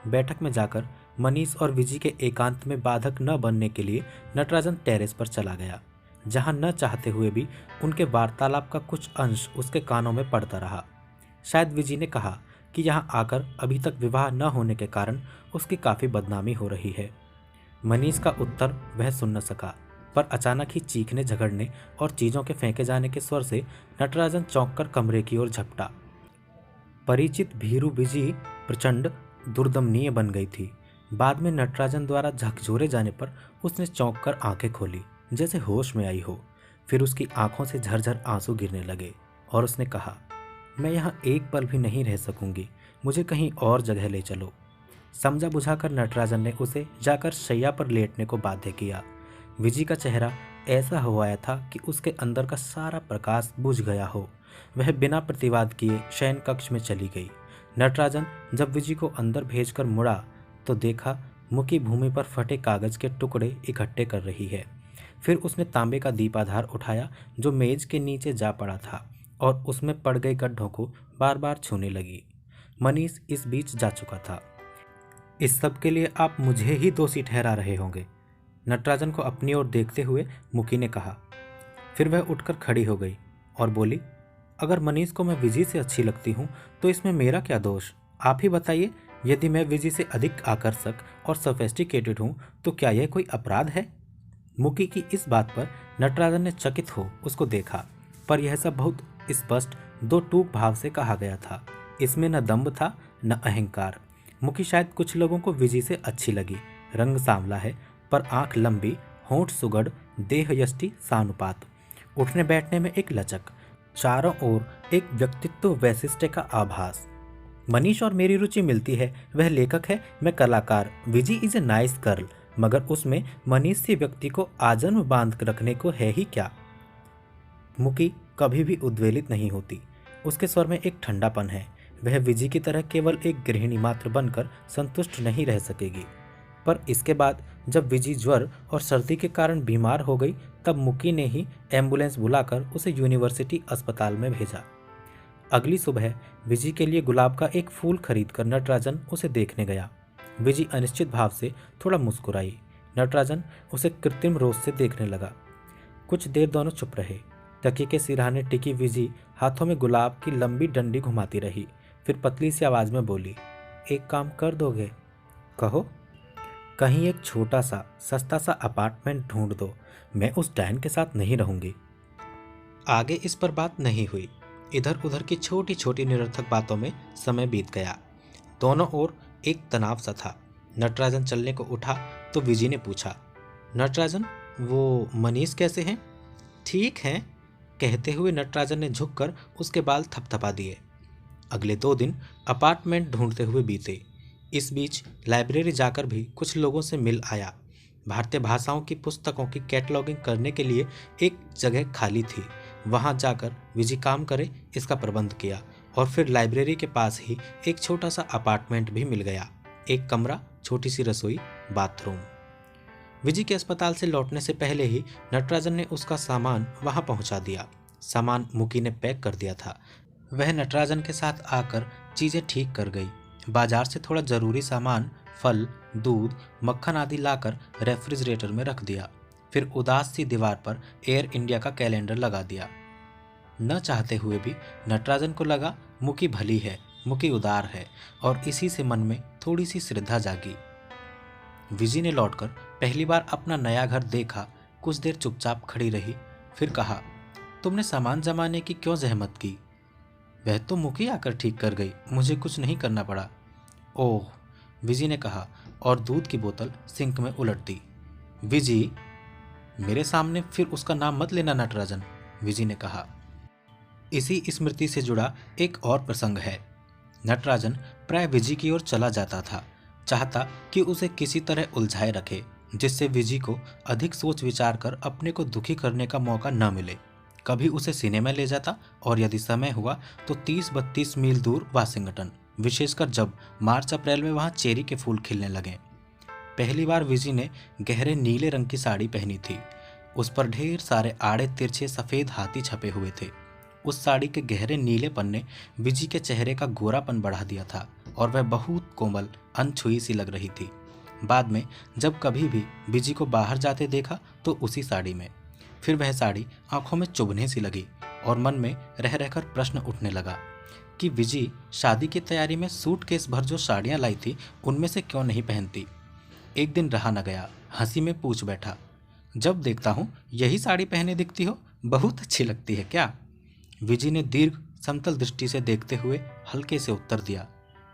बैठक में जाकर मनीष और विजी के एकांत में बाधक न बनने के लिए नटराजन टेरेस पर चला गया, जहां न चाहते हुए भी उनके वार्तालाप का कुछ अंश उसके कानों में पड़ता रहा। शायद विजी ने कहा कि यहाँ आकर अभी तक विवाह न होने के कारण उसकी काफ़ी बदनामी हो रही है। मनीष का उत्तर वह सुन न सका, पर अचानक ही चीखने, झगड़ने और चीज़ों के फेंके जाने के स्वर से नटराजन चौंक कर कमरे की ओर झपटा। परिचित भीरू विजी प्रचंड दुर्दमनीय बन गई थी। बाद में नटराजन द्वारा झकझोरे जाने पर उसने चौंक कर आंखें खोली, जैसे होश में आई हो। फिर उसकी आंखों से झरझर आंसू गिरने लगे और उसने कहा, मैं यहाँ एक पल भी नहीं रह सकूंगी, मुझे कहीं और जगह ले चलो। समझा बुझाकर नटराजन ने उसे जाकर शैया पर लेटने को बाध्य किया। विजी का चेहरा ऐसा हो आया था कि उसके अंदर का सारा प्रकाश बुझ गया हो। वह बिना प्रतिवाद किए शयन कक्ष में चली गई। नटराजन जब विजी को अंदर भेजकर मुड़ा तो देखा मुकी भूमि पर फटे कागज के टुकड़े इकट्ठे कर रही है। फिर उसने तांबे का दीपाधार उठाया जो मेज के नीचे जा पड़ा था और उसमें पड़ गए गड्ढों को बार बार छूने लगी। मनीष इस बीच जा चुका था। इस सब के लिए आप मुझे ही दोषी ठहरा रहे होंगे, नटराजन को अपनी ओर देखते हुए मुकी ने कहा। फिर वह उठकर खड़ी हो गई और बोली, अगर मनीष को मैं विजी से अच्छी लगती हूँ तो इसमें मेरा क्या दोष? आप ही बताइए, यदि मैं विजी से अधिक आकर्षक और सोफिस्टिकेटेड हूँ तो क्या यह कोई अपराध है? मुकी की इस बात पर नटराजन ने चकित हो उसको देखा, पर यह सब बहुत स्पष्ट 2 टूक भाव से कहा गया था। इसमें न दम्भ था न अहंकार। मुकी शायद कुछ लोगों को विजी से अच्छी लगी। रंग सांवला है, पर आंख लंबी, होंठ सुगड़, देह यष्टि सानुपात, उठने बैठने में एक लचक, चारों ओर एक व्यक्तित्व वैशिष्ट्य का आभास। मनीष और मेरी रुचि मिलती है, वह लेखक है, मैं कलाकार। विजी इज ए नाइस गर्ल, मगर उसमें मनीष से व्यक्ति को आजन्म बांध रखने को है ही क्या? मुकी कभी भी उद्वेलित नहीं होती। उसके स्वर में एक ठंडापन है। वह विजी की तरह केवल एक गृहिणी मात्र बनकर संतुष्ट नहीं रह सकेगी। पर इसके बाद जब विजी ज्वर और सर्दी के कारण बीमार हो गई, तब मुकी ने ही एम्बुलेंस बुलाकर उसे यूनिवर्सिटी अस्पताल में भेजा। अगली सुबह विजी के लिए गुलाब का एक फूल खरीदकर नटराजन उसे देखने गया। विजी अनिश्चित भाव से थोड़ा मुस्कुराई। नटराजन उसे कृत्रिम रोष से देखने लगा। कुछ देर दोनों चुप रहे। तकिए के सिरहाने टिकी विजी हाथों में गुलाब की लंबी डंडी घुमाती रही। फिर पतली सी आवाज में बोली, एक काम कर दोगे? कहो। कहीं एक छोटा सा सस्ता सा अपार्टमेंट ढूंढ दो, मैं उस डैन के साथ नहीं रहूंगी। आगे इस पर बात नहीं हुई। इधर उधर की छोटी छोटी निरर्थक बातों में समय बीत गया। दोनों ओर एक तनाव सा था। नटराजन चलने को उठा तो विजी ने पूछा, नटराजन, वो मनीष कैसे हैं? ठीक हैं, कहते हुए नटराजन ने झुककर उसके बाल थपथपा दिए। अगले 2 दिन अपार्टमेंट ढूंढते हुए बीते। इस बीच लाइब्रेरी जाकर भी कुछ लोगों से मिल आया। भारतीय भाषाओं की पुस्तकों की कैटलॉगिंग करने के लिए एक जगह खाली थी। वहां जाकर विजी काम करे इसका प्रबंध किया और फिर लाइब्रेरी के पास ही एक छोटा सा अपार्टमेंट भी मिल गया। एक कमरा, छोटी सी रसोई, बाथरूम। विजी के अस्पताल से लौटने से पहले ही नटराजन ने उसका सामान वहां पहुंचा दिया। सामान मुकी ने पैक कर दिया था। वह नटराजन के साथ आकर चीजें ठीक कर गई। बाजार से थोड़ा जरूरी सामान, फल, दूध, मक्खन आदि लाकर रेफ्रिजरेटर में रख दिया। फिर उदास सी दीवार पर एयर इंडिया का कैलेंडर लगा दिया। न चाहते हुए भी नटराजन को लगा मुकी भली है, मुकी उदार है, और इसी से मन में थोड़ी सी श्रद्धा जागी। विजी ने लौटकर पहली बार अपना नया घर देखा। कुछ देर चुपचाप खड़ी रही, फिर कहा, तुमने सामान जमाने की क्यों जहमत की? वह तो मुकी आकर ठीक कर गई, मुझे कुछ नहीं करना पड़ा। ओह, विजी ने कहा और दूध की बोतल सिंक में उलट दी। विजी, मेरे सामने फिर उसका नाम मत लेना नटराजन, विजी ने कहा। इसी स्मृति से जुड़ा एक और प्रसंग है। नटराजन प्राय विजी की ओर चला जाता था, चाहता कि उसे किसी तरह उलझाए रखे, जिससे विजी को अधिक सोच विचार कर अपने को दुखी करने का मौका न मिले। कभी उसे सिनेमा ले जाता और यदि समय हुआ तो 30-32 मील दूर वाशिंगटन, विशेषकर जब मार्च अप्रैल में वहां चेरी के फूल खिलने लगे। पहली बार विजी ने गहरे नीले रंग की साड़ी पहनी थी। उस पर ढेर सारे आड़े तिरछे सफेद हाथी छपे हुए थे। उस साड़ी के गहरे नीलेपन ने विजी के चेहरे का गोरापन बढ़ा दिया था और वह बहुत कोमल, अनछुई सी लग रही थी। बाद में जब कभी भी विजी को बाहर जाते देखा तो उसी साड़ी में। फिर वह साड़ी आंखों में चुभने सी लगी और मन में रह रहकर प्रश्न उठने लगा कि विजी शादी की तैयारी में सूटकेस भर जो साड़ियाँ लाई थी उनमें से क्यों नहीं पहनती। एक दिन रहा न गया, हंसी में पूछ बैठा, जब देखता हूँ यही साड़ी पहने दिखती हो, बहुत अच्छी लगती है क्या? विजी ने दीर्घ समतल दृष्टि से देखते हुए हल्के से उत्तर दिया,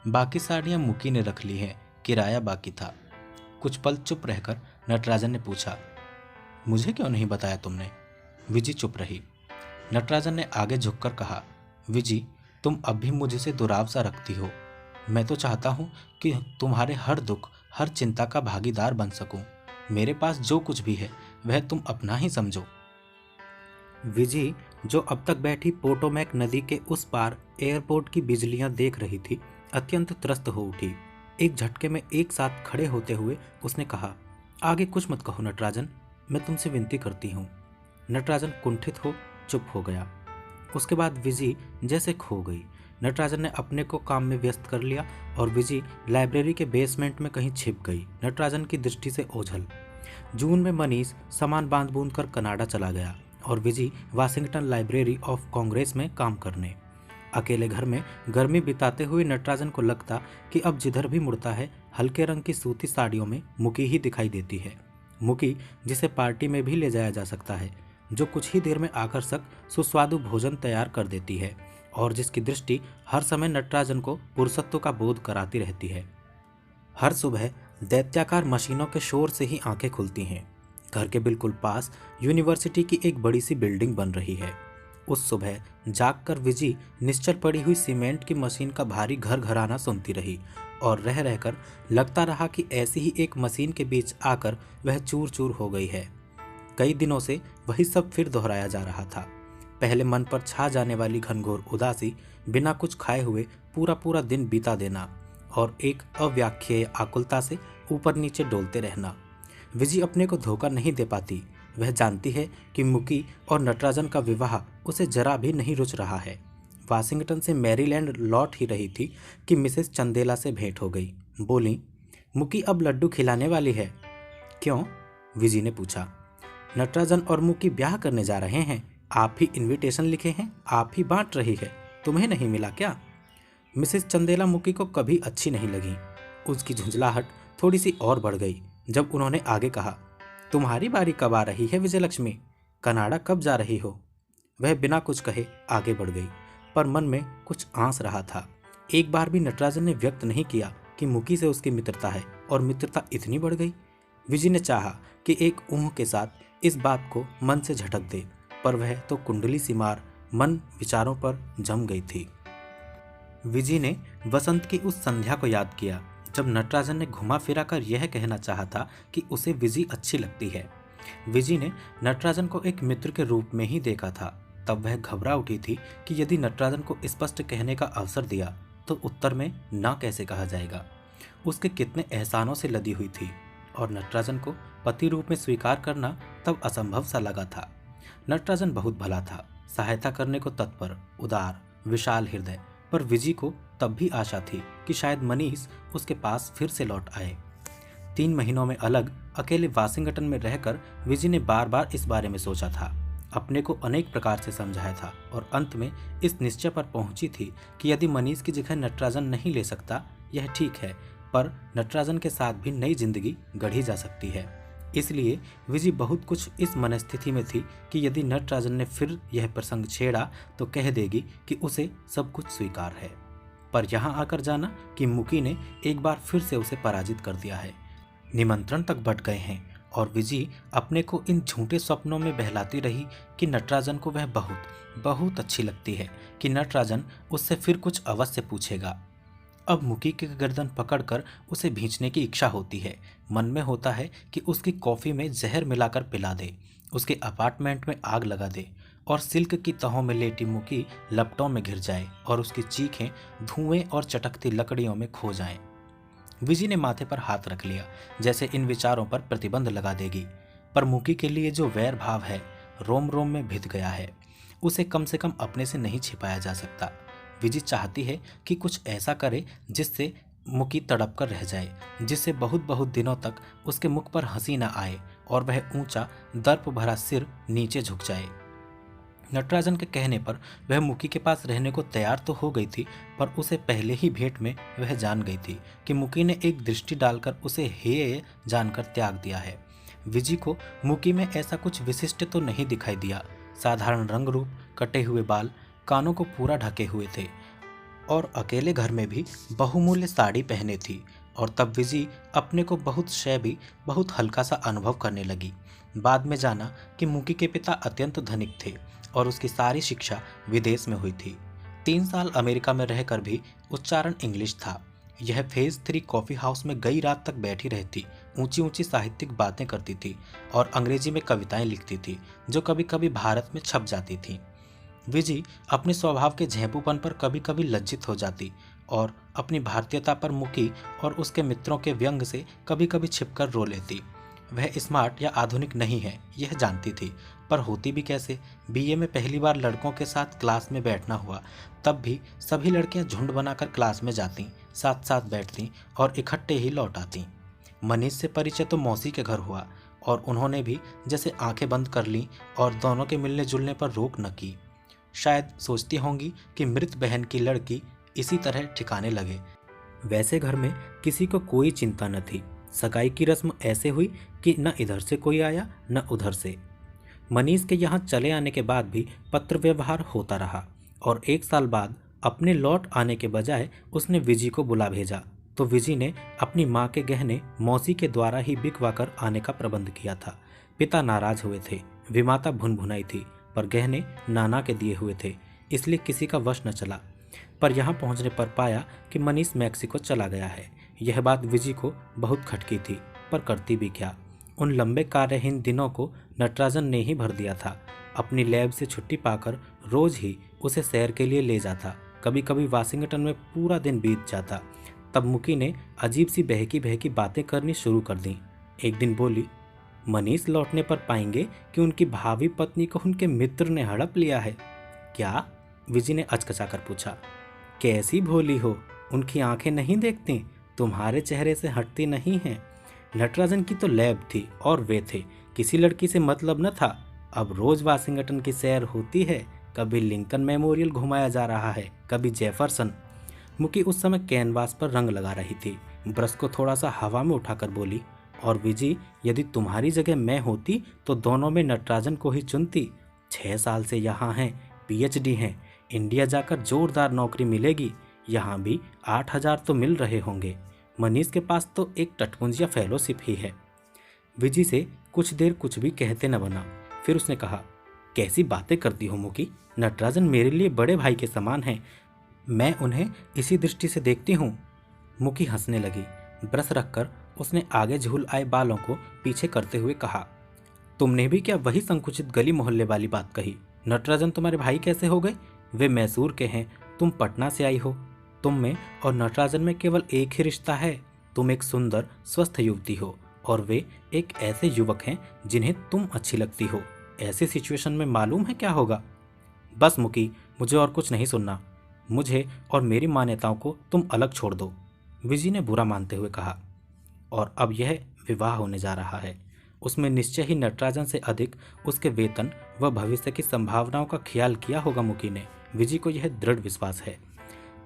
बाकी साड़ियाँ मुकी ने रख ली हैं, किराया बाकी था। कुछ पल चुप रहकर नटराजन ने पूछा, मुझे क्यों नहीं बताया तुमने? विजी चुप रही। नटराजन ने आगे झुककर कहा, विजी, तुम अब भी मुझसे दुराव सा रखती हो। मैं तो चाहता हूँ कि तुम्हारे हर दुख, हर चिंता का भागीदार बन सकूं। मेरे पास जो कुछ भी है वह तुम अपना ही समझो। विजी, जो अब तक बैठी पोटोमैक नदी के उस पार एयरपोर्ट की बिजलियां देख रही थी, अत्यंत त्रस्त हो उठी। एक झटके में एक साथ खड़े होते हुए उसने कहा, आगे कुछ मत कहो नटराजन, मैं तुमसे विनती करती हूँ। नटराजन कुंठित हो चुप हो गया। उसके बाद विजी जैसे खो गई। नटराजन ने अपने को काम में व्यस्त कर लिया और विजी लाइब्रेरी के बेसमेंट में कहीं छिप गई, नटराजन की दृष्टि से ओझल। जून में मनीष सामान बांध बूंद कर कनाडा चला गया और विजी वाशिंगटन लाइब्रेरी ऑफ कांग्रेस में काम करने। अकेले घर में गर्मी बिताते हुए नटराजन को लगता कि अब जिधर भी मुड़ता है हल्के रंग की सूती साड़ियों में मुकी ही दिखाई देती है। मुकी जिसे पार्टी में भी ले जाया जा सकता है, जो कुछ ही देर में आकर्षक सुस्वादु भोजन तैयार कर देती है और जिसकी दृष्टि हर समय नटराजन को पुरुषत्व का बोध कराती रहती है। हर सुबह दैत्याकार मशीनों के शोर से ही आंखें खुलती हैं। घर के बिल्कुल पास यूनिवर्सिटी की एक बड़ी सी बिल्डिंग बन रही है। उस सुबह जागकर विजी निश्चल पड़ी हुई सीमेंट की मशीन का भारी घर घराना सुनती रही और रह रहकर लगता रहा कि ऐसी ही एक मशीन के बीच आकर वह चूर चूर हो गई है। कई दिनों से वही सब फिर दोहराया जा रहा था। पहले मन पर छा जाने वाली घनघोर उदासी, बिना कुछ खाए हुए पूरा पूरा दिन बीता देना और एक अव्याख्येय आकुलता से ऊपर नीचे डोलते रहना। विजी अपने को धोखा नहीं दे पाती। वह जानती है कि मुकी और नटराजन का विवाह उसे जरा भी नहीं रुच रहा है। वाशिंगटन से मैरीलैंड लौट ही रही थी कि मिसेस चंदेला से भेंट हो गई। बोली, मुकी अब लड्डू खिलाने वाली है। क्यों? विजी ने पूछा। नटराजन और मुकी ब्याह करने जा रहे हैं। आप ही इनविटेशन लिखे हैं, आप ही बांट रही है, तुम्हें नहीं मिला क्या? मिसेस चंदेला मुकी को कभी अच्छी नहीं लगी। उसकी झुंझलाहट थोड़ी सी और बढ़ गई जब उन्होंने आगे कहा, तुम्हारी बारी कब आ रही है विजयलक्ष्मी? कनाडा कब जा रही हो? वह बिना कुछ कहे आगे बढ़ गई। पर मन में कुछ आंस रहा था। एक बार भी नटराजन ने व्यक्त नहीं किया कि मुकी से उसकी मित्रता है और मित्रता इतनी बढ़ गई। विजी ने चाहा कि एक ऊह के साथ इस बात को मन से झटक दे, पर वह तो कुंडली सी मार मन विचारों पर जम गई थी। विजी ने वसंत की उस संध्या को याद किया जब नटराजन ने घुमा फिरा कर यह कहना चाहा था कि उसे विजी अच्छी लगती है। विजी ने नटराजन को एक मित्र के रूप में ही देखा था। तब वह घबरा उठी थी कि यदि नटराजन को स्पष्ट कहने का अवसर दिया तो उत्तर में ना कैसे कहा जाएगा। उसके कितने एहसानों से लदी हुई थी और नटराजन को पति रूप में स्वीकार करना तब असंभव सा लगा था। नटराजन बहुत भला था, सहायता करने को तत्पर, उदार, विशाल हृदय। पर विजी को तब भी आशा थी कि शायद मनीष उसके पास फिर से लौट आए। 3 महीनों में अलग अकेले वाशिंगटन में रहकर विजी ने बार बार इस बारे में सोचा था, अपने को अनेक प्रकार से समझाया था और अंत में इस निश्चय पर पहुंची थी कि यदि मनीष की जगह नटराजन नहीं ले सकता यह ठीक है, पर नटराजन के साथ भी नई जिंदगी गढ़ी जा सकती है। इसलिए विजी बहुत कुछ इस मनस्थिति में थी कि यदि नटराजन ने फिर यह प्रसंग छेड़ा तो कह देगी कि उसे सब कुछ स्वीकार है। पर यहाँ आकर जाना कि मुकी ने एक बार फिर से उसे पराजित कर दिया है। निमंत्रण तक बट गए हैं और विजी अपने को इन झूठे स्वप्नों में बहलाती रही कि नटराजन को वह बहुत बहुत अच्छी लगती है, कि नटराजन उससे फिर कुछ अवश्य पूछेगा। अब मुकी की गर्दन पकड़कर उसे भींचने की इच्छा होती है। मन में होता है कि उसकी कॉफ़ी में जहर मिलाकर पिला दे, उसके अपार्टमेंट में आग लगा दे और सिल्क की तहों में लेटी मुकी लपटों में घिर जाए और उसकी चीखें धुएं और चटकती लकड़ियों में खो जाएं। विजी ने माथे पर हाथ रख लिया, जैसे इन विचारों पर प्रतिबंध लगा देगी। पर मुकी के लिए जो वैर भाव है रोम रोम में भिद गया है, उसे कम से कम अपने से नहीं छिपाया जा सकता। विजी चाहती है कि कुछ ऐसा करे जिससे मुकी तड़प कर रह जाए, जिससे बहुत बहुत दिनों तक उसके मुख पर हंसी न आए और वह ऊंचा दर्प भरा सिर नीचे झुक जाए। नटराजन के कहने पर वह मुकी के पास रहने को तैयार तो हो गई थी, पर उसे पहले ही भेंट में वह जान गई थी कि मुकी ने एक दृष्टि डालकर उसे हेय जानकर त्याग दिया है। विजी को मुकी में ऐसा कुछ विशिष्ट तो नहीं दिखाई दिया। साधारण रंग रूप, कटे हुए बाल, कानों को पूरा ढके हुए थे और अकेले घर में भी बहुमूल्य साड़ी पहने थी। और तब विजी अपने को बहुत शैबी, बहुत हल्का सा अनुभव करने लगी। बाद में जाना कि मुकी के पिता अत्यंत धनिक थे और उसकी सारी शिक्षा विदेश में हुई थी। 3 साल अमेरिका में रहकर भी उच्चारण इंग्लिश था। यह फेज 3 कॉफ़ी हाउस में गई रात तक बैठी रहती, ऊंची ऊंची साहित्यिक बातें करती थी और अंग्रेजी में कविताएं लिखती थी जो कभी कभी भारत में छप जाती थीं। विजी अपने स्वभाव के झेंपूपन पर कभी कभी लज्जित हो जाती और अपनी भारतीयता पर मुकी और उसके मित्रों के व्यंग से कभी कभी छिपकर रो लेती। वह स्मार्ट या आधुनिक नहीं है यह जानती थी, पर होती भी कैसे। बीए में पहली बार लड़कों के साथ क्लास में बैठना हुआ, तब भी सभी लड़कियां झुंड बनाकर क्लास में जातीं, साथ साथ बैठतीं और इकट्ठे ही लौट आतीं। मनीष से परिचय तो मौसी के घर हुआ और उन्होंने भी जैसे आंखें बंद कर लीं और दोनों के मिलने जुलने पर रोक न की। शायद सोचती होंगी कि मृत बहन की लड़की इसी तरह ठिकाने लगे। वैसे घर में किसी को कोई चिंता न थी। सगाई की रस्म ऐसे हुई कि न इधर से कोई आया न उधर से। मनीष के यहाँ चले आने के बाद भी पत्र व्यवहार होता रहा और 1 साल बाद अपने लौट आने के बजाय उसने विजी को बुला भेजा तो विजी ने अपनी माँ के गहने मौसी के द्वारा ही बिकवा कर आने का प्रबंध किया था। पिता नाराज हुए थे, विमाता भुनभुनाई थी, पर गहने नाना के दिए हुए थे, इसलिए किसी का वश न चला। पर यहाँ पहुँचने पर पाया कि मनीष मैक्सिको चला गया है। यह बात विजी को बहुत खटकी थी, पर करती भी क्या। उन लंबे कार्यहीन दिनों को नटराजन ने ही भर दिया था। अपनी लैब से छुट्टी पाकर रोज ही उसे सैर के लिए ले जाता। कभी कभी वाशिंगटन में पूरा दिन बीत जाता। तब मुकी ने अजीब सी बहकी बहकी बातें करनी शुरू कर दी। एक दिन बोली, मनीष लौटने पर पाएंगे कि उनकी भावी पत्नी को उनके मित्र ने हड़प लिया है। क्या? विजी ने अचकचाकर पूछा। कैसी भोली हो, उनकी आंखें नहीं देखती, तुम्हारे चेहरे से हटती नहीं हैं। नटराजन की तो लैब थी और वे थे, किसी लड़की से मतलब न था। अब रोज वाशिंगटन की सैर होती है, कभी लिंकन मेमोरियल घुमाया जा रहा है, कभी जेफरसन। मुकी उस समय कैनवास पर रंग लगा रही थी। ब्रश को थोड़ा सा हवा में उठाकर बोली, और विजी, यदि तुम्हारी जगह मैं होती तो दोनों में नटराजन को ही चुनती। 6 साल से यहाँ हैं, पीएचडी हैं, इंडिया जाकर जोरदार नौकरी मिलेगी, यहाँ भी 8,000 तो मिल रहे होंगे। मनीष के पास तो एक टटपुंजिया फेलोशिप ही है। विजी से कुछ देर कुछ भी कहते न बना। फिर उसने कहा, कैसी बातें करती हो मुकी, नटराजन मेरे लिए बड़े भाई के समान हैं, मैं उन्हें इसी दृष्टि से देखती हूँ। मुकी हंसने लगी। ब्रश रखकर उसने आगे झूल आए बालों को पीछे करते हुए कहा, तुमने भी क्या वही संकुचित गली मोहल्ले वाली बात कही? नटराजन तुम्हारे भाई कैसे हो गए? वे मैसूर के हैं, तुम पटना से आई हो। तुम में और नटराजन में केवल एक ही रिश्ता है। तुम एक सुंदर स्वस्थ युवती हो और वे एक ऐसे युवक हैं जिन्हें तुम अच्छी लगती हो। ऐसे सिचुएशन में मालूम है क्या होगा? बस मुकी, मुझे और कुछ नहीं सुनना। मुझे और मेरी मान्यताओं को तुम अलग छोड़ दो, विजी ने बुरा मानते हुए कहा। और अब यह विवाह होने जा रहा है। उसमें निश्चय ही नटराजन से अधिक उसके वेतन व भविष्य की संभावनाओं का ख्याल किया होगा मुकी ने। विजी को यह दृढ़ विश्वास है।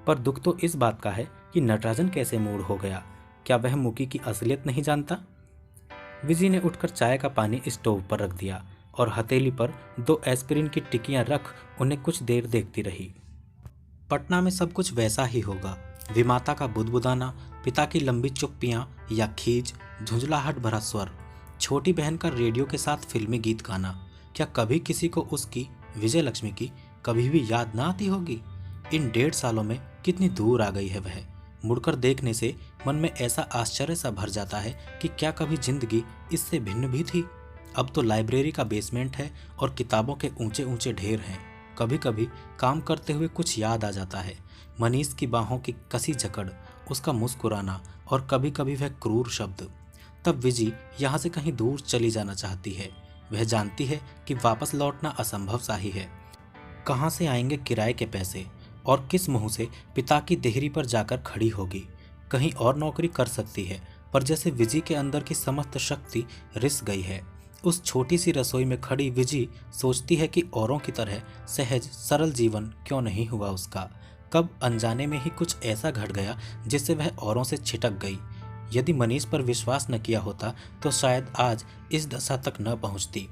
पर दुख तो इस बात का है कि नटराजन कैसे मूड हो गया। क्या वह मुकी की असलियत नहीं जानता? विजी ने उठकर चाय का पानी स्टोव पर रख दिया और हथेली पर 2 एस्पिरिन की टिक्कियां रख उन्हें कुछ देर देखती रही। पटना में सब कुछ वैसा ही होगा। विमाता का बुदबुदाना, पिता की लंबी चुप्पियां या खीज, झुंझलाहट भरा स्वर, छोटी बहन का रेडियो के साथ फिल्मी गीत गाना। क्या कभी किसी को उसकी, विजय लक्ष्मी की, कभी भी याद ना आती होगी? इन 1.5 सालों में कितनी दूर आ गई है वह। मुड़कर देखने से मन में ऐसा आश्चर्य सा भर जाता है कि क्या कभी जिंदगी इससे भिन्न भी थी। अब तो लाइब्रेरी का बेसमेंट है और किताबों के ऊंचे ऊंचे ढेर हैं। कभी कभी काम करते हुए कुछ याद आ जाता है, मनीष की बाहों की कसी जकड़, उसका मुस्कुराना और कभी कभी वह क्रूर शब्द। तब विजी यहाँ से कहीं दूर चली जाना चाहती है। वह जानती है कि वापस लौटना असंभव सा ही है। कहाँ से आएंगे किराए के पैसे और किस मुंह से पिता की देहरी पर जाकर खड़ी होगी? कहीं और नौकरी कर सकती है, पर जैसे विजी के अंदर की समस्त शक्ति रिस गई है। उस छोटी सी रसोई में खड़ी विजी सोचती है कि औरों की तरह सहज सरल जीवन क्यों नहीं हुआ उसका। कब अनजाने में ही कुछ ऐसा घट गया जिससे वह औरों से छिटक गई। यदि मनीष पर विश्वास न किया होता तो शायद आज इस दशा तक न पहुंचती।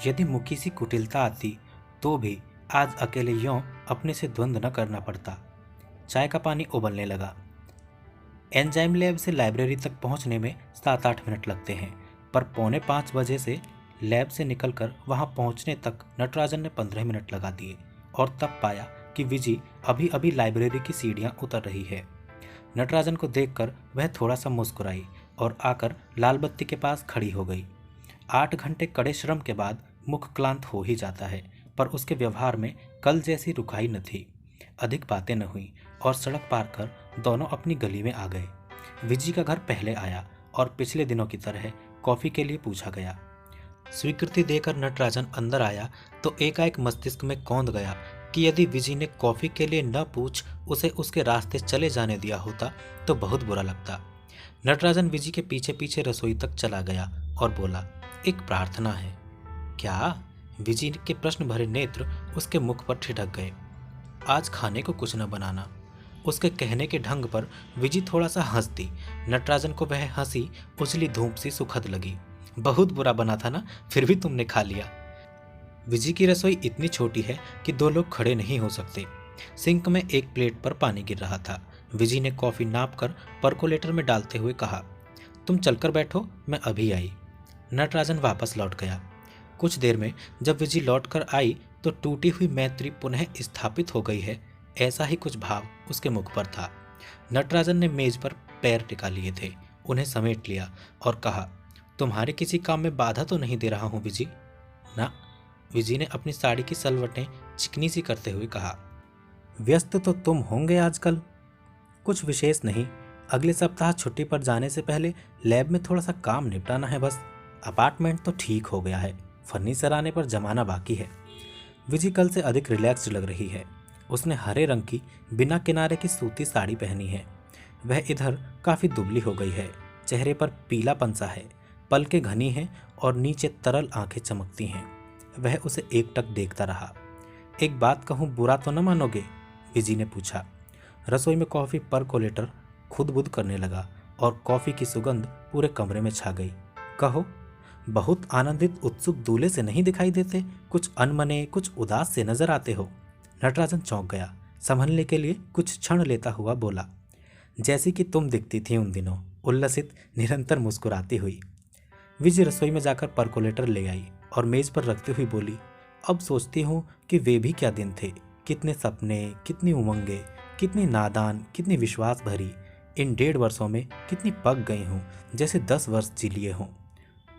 यदि मुकी सी कुटिलता आती तो भी आज अकेले यों अपने से द्वंद्व न करना पड़ता। चाय का पानी उबलने लगा। एंजाइम लैब से लाइब्रेरी तक पहुंचने में 7-8 मिनट लगते हैं, पर 4:45 बजे से लैब से निकलकर वहां पहुंचने तक नटराजन ने 15 मिनट लगा दिए और तब पाया कि विजी अभी अभी लाइब्रेरी की सीढ़ियां उतर रही है। नटराजन को देखकर वह थोड़ा सा मुस्कुराई और आकर लाल बत्ती के पास खड़ी हो गई। 8 घंटे कड़े श्रम के बाद मुख क्लांत हो ही जाता है, पर उसके व्यवहार में कल जैसी रुखाई न थी। अधिक बातें न हुई और सड़क पार कर दोनों अपनी गली में आ गए। विजी का घर पहले आया और पिछले दिनों की तरह कॉफी के लिए पूछा गया। स्वीकृति देकर नटराजन अंदर आया तो एकाएक मस्तिष्क में कौंध गया कि यदि विजी ने कॉफी के लिए न पूछ उसे उसके रास्ते चले जाने दिया होता तो बहुत बुरा लगता। नटराजन विजी के पीछे पीछे रसोई तक चला गया और बोला, एक प्रार्थना है। क्या? विजी के प्रश्न भरे नेत्र उसके मुख पर ठिठक गए। आज खाने को कुछ न बनाना। उसके कहने के ढंग पर विजी थोड़ा सा हंस दी। नटराजन को वह हंसी उजली धूप सी सुखद लगी। बहुत बुरा बना था ना, फिर भी तुमने खा लिया। विजी की रसोई इतनी छोटी है कि 2 लोग खड़े नहीं हो सकते। सिंक में एक प्लेट पर पानी गिर रहा था। विजी ने कॉफी नाप कर परकोलेटर में डालते हुए कहा, तुम चलकर बैठो, मैं अभी आई। नटराजन वापस लौट गया। कुछ देर में जब विजी लौट कर आई तो टूटी हुई मैत्री पुनः स्थापित हो गई है, ऐसा ही कुछ भाव उसके मुख पर था। नटराजन ने मेज पर पैर टिका लिए थे, उन्हें समेट लिया और कहा, तुम्हारे किसी काम में बाधा तो नहीं दे रहा हूं विजी? ना, विजी ने अपनी साड़ी की सलवटें चिकनी सी करते हुए कहा। व्यस्त तो तुम होंगे आजकल। कुछ विशेष नहीं, अगले सप्ताह छुट्टी पर जाने से पहले लैब में थोड़ा सा काम निपटाना है बस। अपार्टमेंट तो ठीक हो गया है, फर्नीचर आने पर जमाना बाकी है। विजी कल से अधिक रिलैक्स्ड लग रही है। उसने हरे रंग की बिना किनारे की सूती साड़ी पहनी है। वह इधर काफ़ी दुबली हो गई है, चेहरे पर पीलापन सा है, पलकें घनी हैं और नीचे तरल आंखें चमकती हैं। वह उसे एकटक देखता रहा। एक बात कहूँ, बुरा तो न मानोगे? विजी ने पूछा। रसोई में कॉफ़ी परकोलेटर खुद-बुद करने लगा और कॉफ़ी की सुगंध पूरे कमरे में छा गई। कहो। बहुत आनंदित उत्सुक दूल्हे से नहीं दिखाई देते, कुछ अनमने, कुछ उदास से नजर आते हो। नटराजन चौंक गया। संभलने के लिए कुछ क्षण लेता हुआ बोला, जैसी कि तुम दिखती थी उन दिनों, उल्लसित, निरंतर मुस्कुराती हुई। विजय रसोई में जाकर परकोलेटर ले आई और मेज पर रखती हुई बोली, अब सोचती हूँ कि वे भी क्या दिन थे। कितने सपने, कितनी उमंगे, कितनी नादान, कितनी विश्वास भरी। इन 1.5 वर्षों में कितनी पक गई हूँ, जैसे 10 वर्ष जी लिए हों।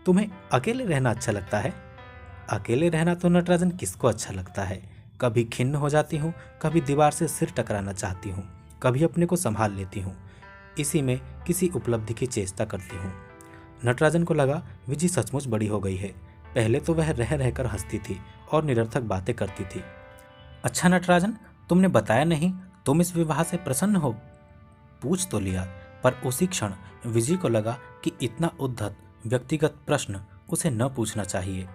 तुम्हें अकेले रहना अच्छा लगता है? अकेले रहना तो नटराजन किसको अच्छा लगता है। कभी खिन्न हो जाती हूँ, कभी दीवार से सिर टकराना चाहती हूँ, कभी अपने को संभाल लेती हूँ। इसी में किसी उपलब्धि की चेष्टा करती हूँ। नटराजन को लगा विजी सचमुच बड़ी हो गई है। पहले तो वह रह रहकर हंसती थी और निरर्थक बातें करती थी। अच्छा नटराजन, तुमने बताया नहीं, तुम इस विवाह से प्रसन्न हो? पूछ तो लिया, पर उसी क्षण विजी को लगा कि इतना उद्धत व्यक्तिगत प्रश्न उसे न पूछना चाहिए।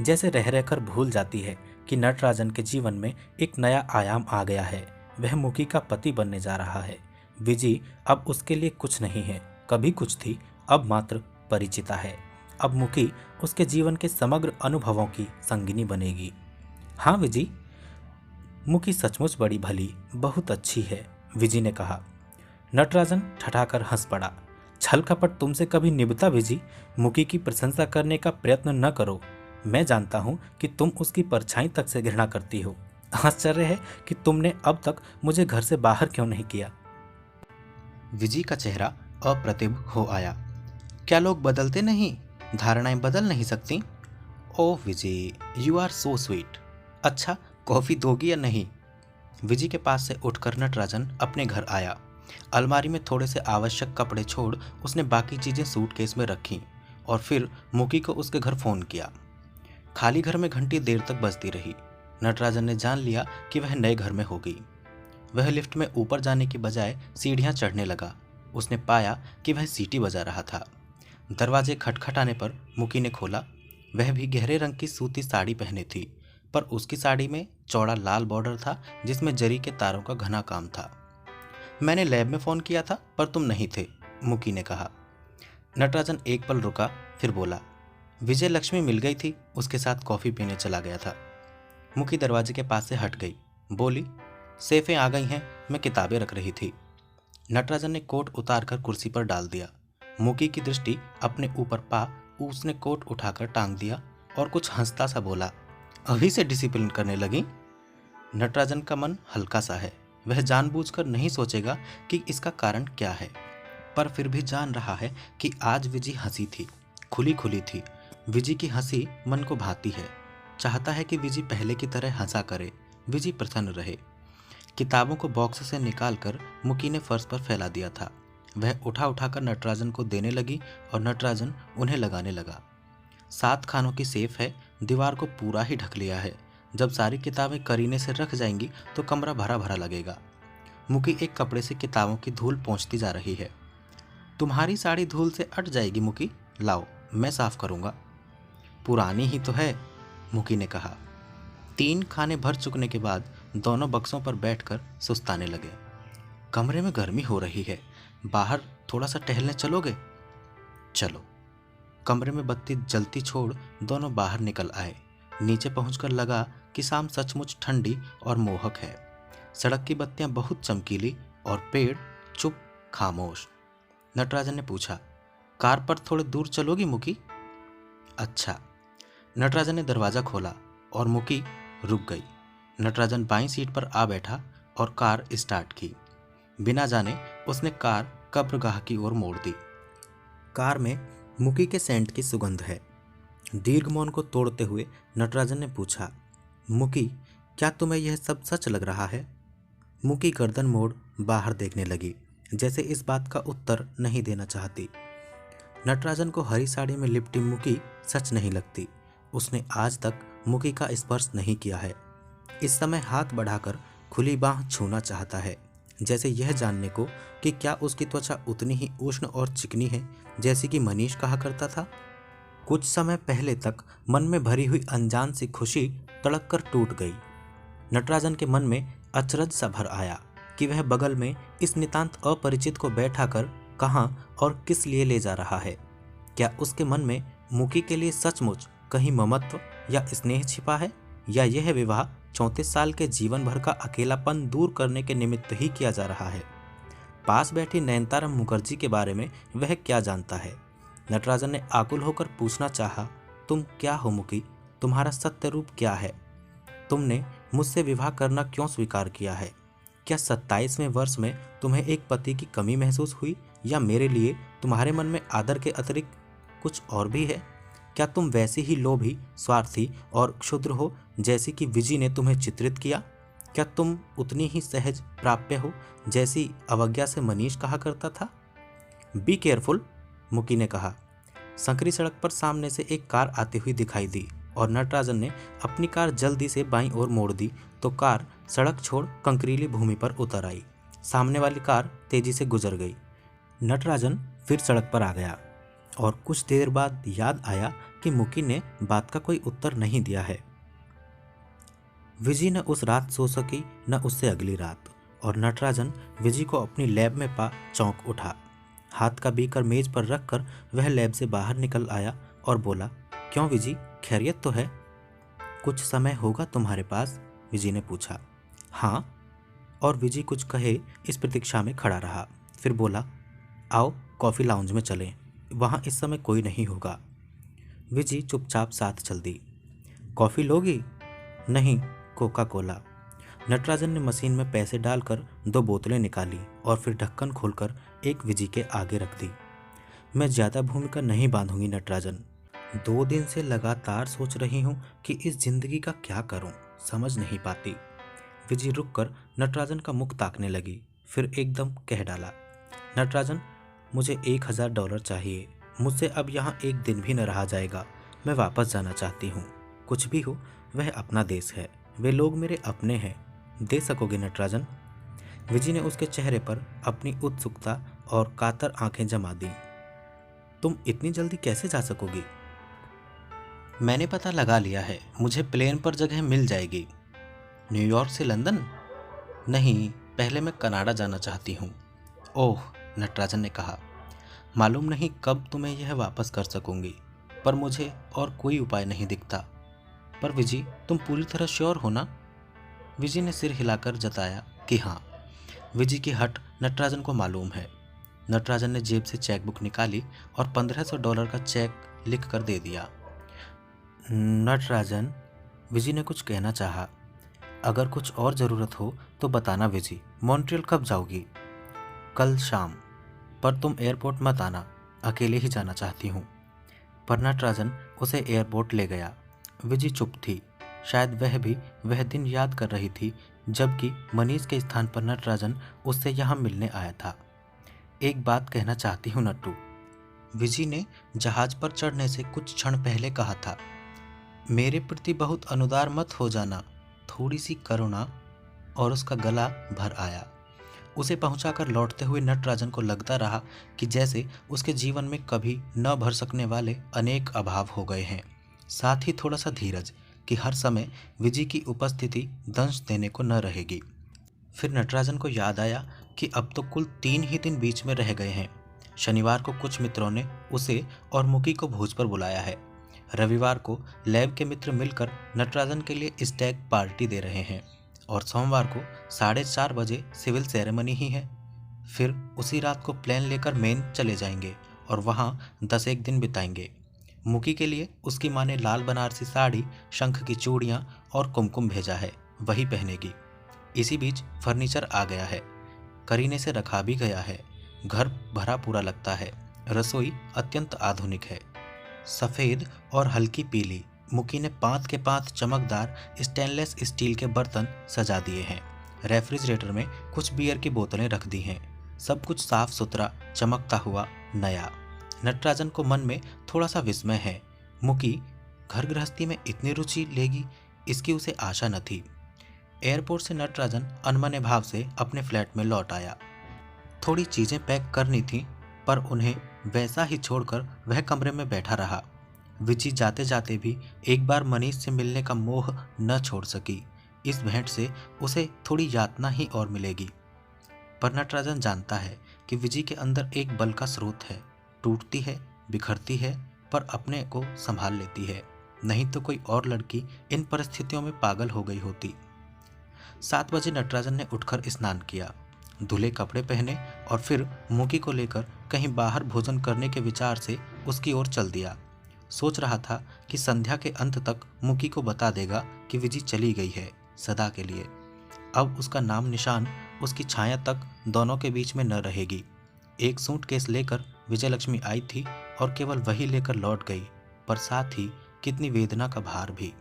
जैसे रह रहकर भूल जाती है कि नटराजन के जीवन में एक नया आयाम आ गया है। वह मुकी का पति बनने जा रहा है। विजी अब उसके लिए कुछ नहीं है, कभी कुछ थी, अब मात्र परिचिता है। अब मुकी उसके जीवन के समग्र अनुभवों की संगिनी बनेगी। हाँ विजी, मुकी सचमुच बड़ी भली, बहुत अच्छी है, विजी ने कहा। नटराजन ठठाकर हंस पड़ा। छल कपट तुमसे कभी निभता विजी? मुकी की प्रशंसा करने का प्रयत्न न करो। मैं जानता हूं कि तुम उसकी परछाई तक से घृणा करती हो। आश्चर्य है कि तुमने अब तक मुझे घर से बाहर क्यों नहीं किया। विजी का चेहरा अप्रतिभ हो आया। क्या लोग बदलते नहीं? धारणाएं बदल नहीं सकती? ओह विजी, यू आर सो स्वीट। अच्छा, कॉफी दोगी या नहीं? विजी के पास से उठकर नटराजन अपने घर आया। अलमारी में थोड़े से आवश्यक कपड़े छोड़ उसने बाकी चीजें सूटकेस में रखी और फिर मुकी को उसके घर फोन किया। खाली घर में घंटी देर तक बजती रही। नटराजन ने जान लिया कि वह नए घर में होगी। वह लिफ्ट में ऊपर जाने की बजाय सीढ़ियां चढ़ने लगा। उसने पाया कि वह सीटी बजा रहा था। दरवाजे खटखटाने पर मुकी ने खोला। वह भी गहरे रंग की सूती साड़ी पहने थी, पर उसकी साड़ी में चौड़ा लाल बॉर्डर था जिसमें जरी के तारों का घना काम था। मैंने लैब में फ़ोन किया था पर तुम नहीं थे, मुकी ने कहा। नटराजन एक पल रुका, फिर बोला, विजय लक्ष्मी मिल गई थी, उसके साथ कॉफ़ी पीने चला गया था। मुकी दरवाजे के पास से हट गई, बोली, सेफें आ गई हैं, मैं किताबें रख रही थी। नटराजन ने कोट उतार कर कुर्सी पर डाल दिया। मुकी की दृष्टि अपने ऊपर पा उसने कोट उठाकर टांग दिया और कुछ हंसता सा बोला, अभी से डिसिप्लिन करने लगी? नटराजन का मन हल्का सा है। वह जानबूझकर नहीं सोचेगा कि इसका कारण क्या है, पर फिर भी जान रहा है कि आज विजी हंसी थी, खुली खुली थी। विजी की हंसी मन को भाती है। चाहता है कि विजी पहले की तरह हंसा करे, विजी प्रसन्न रहे। किताबों को बॉक्स से निकालकर मुकी ने फर्श पर फैला दिया था। वह उठा उठाकर नटराजन को देने लगी और नटराजन उन्हें लगाने लगा। 7 खानों की सेफ है, दीवार को पूरा ही ढक लिया है। जब सारी किताबें करीने से रख जाएंगी तो कमरा भरा भरा लगेगा। मुकी एक कपड़े से किताबों की धूल पोंछती जा रही है। तुम्हारी साड़ी धूल से अट जाएगी मुकी, लाओ मैं साफ करूंगा। पुरानी ही तो है, मुकी ने कहा। 3 खाने भर चुकने के बाद दोनों बक्सों पर बैठकर सुस्ताने लगे। कमरे में गर्मी हो रही है, बाहर थोड़ा सा टहलने चलोगे? चलो। कमरे में बत्ती जलती छोड़ दोनों बाहर निकल आए। नीचे पहुंचकर लगा कि शाम सचमुच ठंडी और मोहक है। सड़क की बत्तियां बहुत चमकीली और पेड़ चुप खामोश। नटराजन ने पूछा, कार पर थोड़े दूर चलोगी मुकी? अच्छा। नटराजन ने दरवाजा खोला और मुकी रुक गई। नटराजन बाईं सीट पर आ बैठा और कार स्टार्ट की। बिना जाने उसने कार कब्रगाह की ओर मोड़ दी। कार में मुकी के सेंट की सुगंध है। दीर्घ मौन को तोड़ते हुए नटराजन ने पूछा, मुकी, क्या तुम्हें यह सब सच लग रहा है? मुकी गर्दन मोड़ बाहर देखने लगी, जैसे इस बात का उत्तर नहीं देना चाहती। नटराजन को हरी साड़ी में लिपटी मुकी सच नहीं लगती। उसने आज तक मुकी का स्पर्श नहीं किया है। इस समय हाथ बढ़ाकर खुली बाह छूना चाहता है, जैसे यह जानने को कि क्या उसकी त्वचा उतनी ही उष्ण और चिकनी है जैसी कि मनीष कहा करता था। कुछ समय पहले तक मन में भरी हुई अनजान सी खुशी तड़क कर टूट गई। नटराजन के मन में अचरज सा भर आया कि वह बगल में इस नितांत अपरिचित को बैठा कर कहाँ और किस लिए ले जा रहा है। क्या उसके मन में मुकी के लिए सचमुच कहीं ममत्व या स्नेह छिपा है, या यह विवाह 34 साल के जीवन भर का अकेलापन दूर करने के निमित्त ही किया जा रहा है। पास बैठी नयनतारा मुखर्जी के बारे में वह क्या जानता है? नटराजन ने आकुल होकर पूछना चाहा, तुम क्या हो मुकी? तुम्हारा सत्य रूप क्या है? तुमने मुझसे विवाह करना क्यों स्वीकार किया है? क्या 27वें वर्ष में तुम्हें एक पति की कमी महसूस हुई, या मेरे लिए तुम्हारे मन में आदर के अतिरिक्त कुछ और भी है? क्या तुम वैसी ही लोभी, स्वार्थी और क्षुद्र हो जैसी कि विजी ने तुम्हें चित्रित किया? क्या तुम उतनी ही सहज प्राप्य हो जैसी अवज्ञा से मनीष कहा करता था? बी केयरफुल, मुकी ने कहा। संकरी सड़क पर सामने से एक कार आती हुई दिखाई दी और नटराजन ने अपनी कार जल्दी से बाईं ओर मोड़ दी तो कार सड़क छोड़ कंकरीली भूमि पर उतर आई। सामने वाली कार तेजी से गुजर गई। नटराजन फिर सड़क पर आ गया और कुछ देर बाद याद आया कि मुकी ने बात का कोई उत्तर नहीं दिया है। विजी न उस रात सो सकी न उससे अगली रात, और नटराजन विजी को अपनी लैब में पा चौंक उठा। हाथ का बीकर मेज पर रखकर वह लैब से बाहर निकल आया और बोला, क्यों विजी, खैरियत तो है? कुछ समय होगा तुम्हारे पास? विजी ने पूछा। हाँ, और विजी कुछ कहे इस प्रतीक्षा में खड़ा रहा। फिर बोला, आओ कॉफ़ी लाउंज में चलें, वहाँ इस समय कोई नहीं होगा। विजी चुपचाप साथ चल दी। कॉफ़ी लोगी? नहीं, कोका कोला। नटराजन ने मशीन में पैसे डालकर 2 बोतलें निकाली और फिर ढक्कन खोलकर एक विजी के आगे रख दी। मैं ज़्यादा भूमिका नहीं बांधूंगी नटराजन। 2 दिन से लगातार सोच रही हूँ कि इस जिंदगी का क्या करूँ, समझ नहीं पाती। विजी रुककर नटराजन का मुख ताकने लगी, फिर एकदम कह डाला, नटराजन, मुझे $1000 चाहिए। मुझसे अब यहाँ एक दिन भी न रहा जाएगा। मैं वापस जाना चाहती हूँ। कुछ भी हो, वह अपना देश है, वे लोग मेरे अपने हैं। दे सकोगे नटराजन? विजी ने उसके चेहरे पर अपनी उत्सुकता और कातर आंखें जमा दी। तुम इतनी जल्दी कैसे जा सकोगी? मैंने पता लगा लिया है, मुझे प्लेन पर जगह मिल जाएगी। न्यूयॉर्क से लंदन? नहीं, पहले मैं कनाडा जाना चाहती हूँ। ओह, नटराजन ने कहा, मालूम नहीं कब तुम्हें यह वापस कर सकूंगी, पर मुझे और कोई उपाय नहीं दिखता। पर विजी, तुम पूरी तरह श्योर हो ना? विजी ने सिर हिलाकर जताया कि हाँ। विजी की हट नटराजन को मालूम है। नटराजन ने जेब से चेकबुक निकाली और $1500 का चेक लिख कर दे दिया। नटराजन, विजी ने कुछ कहना चाहा। अगर कुछ और ज़रूरत हो तो बताना विजी। मॉन्ट्रियल कब जाओगी? कल शाम, पर तुम एयरपोर्ट मत आना, अकेले ही जाना चाहती हूँ। पर नटराजन उसे एयरपोर्ट ले गया। विजी चुप थी। शायद वह भी वह दिन याद कर रही थी जबकि मनीष के स्थान पर नटराजन उससे यहाँ मिलने आया था। एक बात कहना चाहती हूँ नट्टू, विजी ने जहाज पर चढ़ने से कुछ क्षण पहले कहा था। मेरे प्रति बहुत अनुदार मत हो जाना, थोड़ी सी करुणा। और उसका गला भर आया। उसे पहुंचाकर लौटते हुए नटराजन को लगता रहा कि जैसे उसके जीवन में कभी न भर सकने वाले अनेक अभाव हो गए हैं। साथ ही थोड़ा सा धीरज कि हर समय विजी की उपस्थिति दंश देने को न रहेगी। फिर नटराजन को याद आया कि अब तो कुल 3 ही दिन बीच में रह गए हैं। शनिवार को कुछ मित्रों ने उसे और मुकी को भोज पर बुलाया है। रविवार को लैब के मित्र मिलकर नटराजन के लिए स्टैग पार्टी दे रहे हैं और सोमवार को 4:30 बजे सिविल सेरेमनी ही है। फिर उसी रात को प्लेन लेकर मेन चले जाएंगे और वहाँ 10 दिन बिताएंगे। मुकी के लिए उसकी माँ ने लाल बनारसी साड़ी, शंख की चूड़ियाँ और कुमकुम भेजा है, वही पहनेगी। इसी बीच फर्नीचर आ गया है, करीने से रखा भी गया है। घर भरा पूरा लगता है। रसोई अत्यंत आधुनिक है, सफ़ेद और हल्की पीली। मुकी ने 5 के 5 चमकदार स्टेनलेस स्टील के बर्तन सजा दिए हैं। रेफ्रिजरेटर में कुछ बियर की बोतलें रख दी हैं। सब कुछ साफ सुथरा, चमकता हुआ, नया। नटराजन को मन में थोड़ा सा विस्मय है। मुकी घर गृहस्थी में इतनी रुचि लेगी, इसकी उसे आशा न थी। एयरपोर्ट से नटराजन अनमने भाव से अपने फ्लैट में लौट आया। थोड़ी चीज़ें पैक करनी थी, पर उन्हें वैसा ही छोड़कर वह कमरे में बैठा रहा। विजी जाते जाते भी एक बार मनीष से मिलने का मोह न छोड़ सकी। इस भेंट से उसे थोड़ी यातना ही और मिलेगी। पर नटराजन जानता है कि विजी के अंदर एक बल का स्रोत है। टूटती है, बिखरती है, पर अपने को संभाल लेती है। नहीं तो कोई और लड़की इन परिस्थितियों में पागल हो गई होती। 7 बजे नटराजन ने उठकर स्नान किया, धुले कपड़े पहने और फिर मुकी को लेकर कहीं बाहर भोजन करने के विचार से उसकी ओर चल दिया। सोच रहा था कि संध्या के अंत तक मुकी को बता देगा कि विजी चली गई है सदा के लिए। अब उसका नाम निशान, उसकी छाया तक दोनों के बीच में न रहेगी। एक सूटकेस लेकर विजयलक्ष्मी आई थी और केवल वही लेकर लौट गई, पर साथ ही कितनी वेदना का भार भी।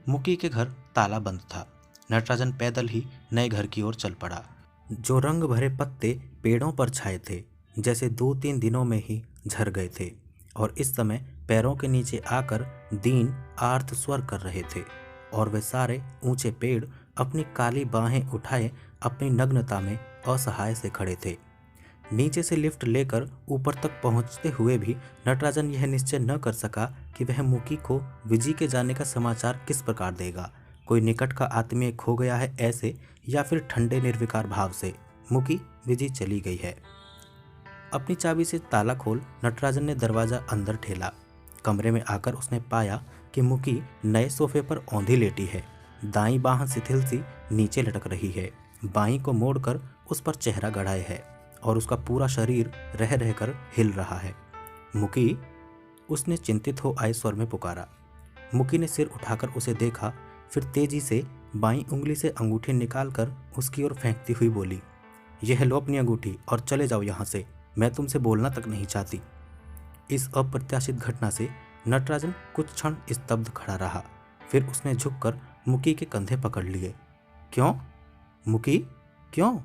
मुकी के घर ताला बंद था। नटराजन पैदल ही नए घर की ओर चल पड़ा, जो रंग भरे पत्ते पेड़ों पर छाए थे, जैसे 2-3 दिनों में ही झड़ गए थे और इस समय पैरों के नीचे आकर दीन आर्त स्वर कर रहे थे। और वे सारे ऊंचे पेड़ अपनी काली बाहें उठाए अपनी नग्नता में असहाय से खड़े थे। नीचे से लिफ्ट लेकर ऊपर तक पहुंचते हुए भी नटराजन यह निश्चय न कर सका कि वह मुकी को विजी के जाने का समाचार किस प्रकार देगा। कोई निकट का आत्मीय खो गया है ऐसे, या फिर ठंडे निर्विकार भाव से मुकी विजी चली गई है। अपनी चाबी से ताला खोल नटराजन ने दरवाजा अंदर ठेला। कमरे में आकर उसने पाया कि मुकी नए सोफे पर औंधी लेटी है। दाईं बाह शिथिल सी नीचे लटक रही है, बाईं को मोड़कर उस पर चेहरा गड़ाए है और उसका पूरा शरीर रह रहकर हिल रहा है। मुकी, उसने चिंतित हो आए स्वर में पुकारा। मुकी ने सिर उठाकर उसे देखा, फिर तेजी से बाईं उंगली से अंगूठी निकालकर उसकी ओर फेंकती हुई बोली, यह लो अपनी अंगूठी और चले जाओ यहाँ से, मैं तुमसे बोलना तक नहीं चाहती। इस अप्रत्याशित घटना से नटराजन कुछ क्षण स्तब्ध खड़ा रहा, फिर उसने झुककर मुकी के कंधे पकड़ लिए। क्यों मुकी, क्यों?